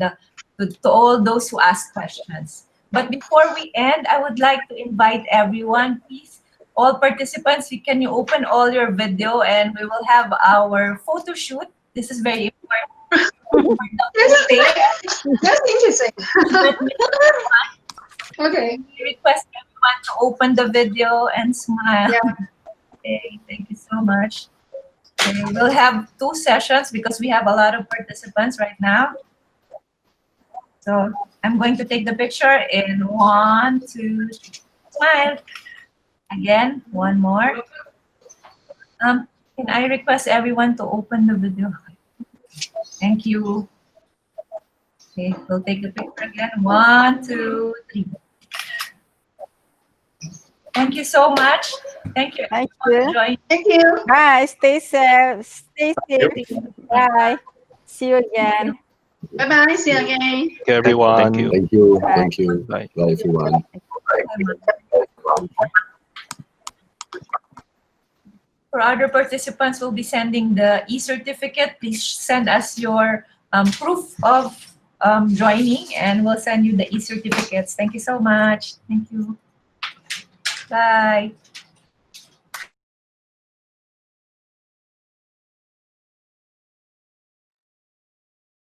those who ask questions. But before we end, I would like to invite everyone, please, all participants, can you open all your video, and we will have our photo shoot. This is very important. That's interesting. Okay. We request everyone to open the video and smile. Yeah. Okay, thank you so much. Okay, we'll have 2 sessions because we have a lot of participants right now. So I'm going to take the picture in 1, 2, 3. Smile. Again, one more. Can I request everyone to open the video? Thank you. Okay, we'll take the picture again. 1, 2, 3. Thank you so much. Thank you. Thank you. Thank you. Bye. Stay safe. Stay safe. Bye. See you again. Bye-bye. See you again. Thank you, everyone. Thank you. Thank you. Bye. Thank you. Bye. Bye, everyone. For other participants, we'll be sending the e-certificate. Please send us your proof of joining, and we'll send you the e-certificates. Thank you so much. Thank you. Bye.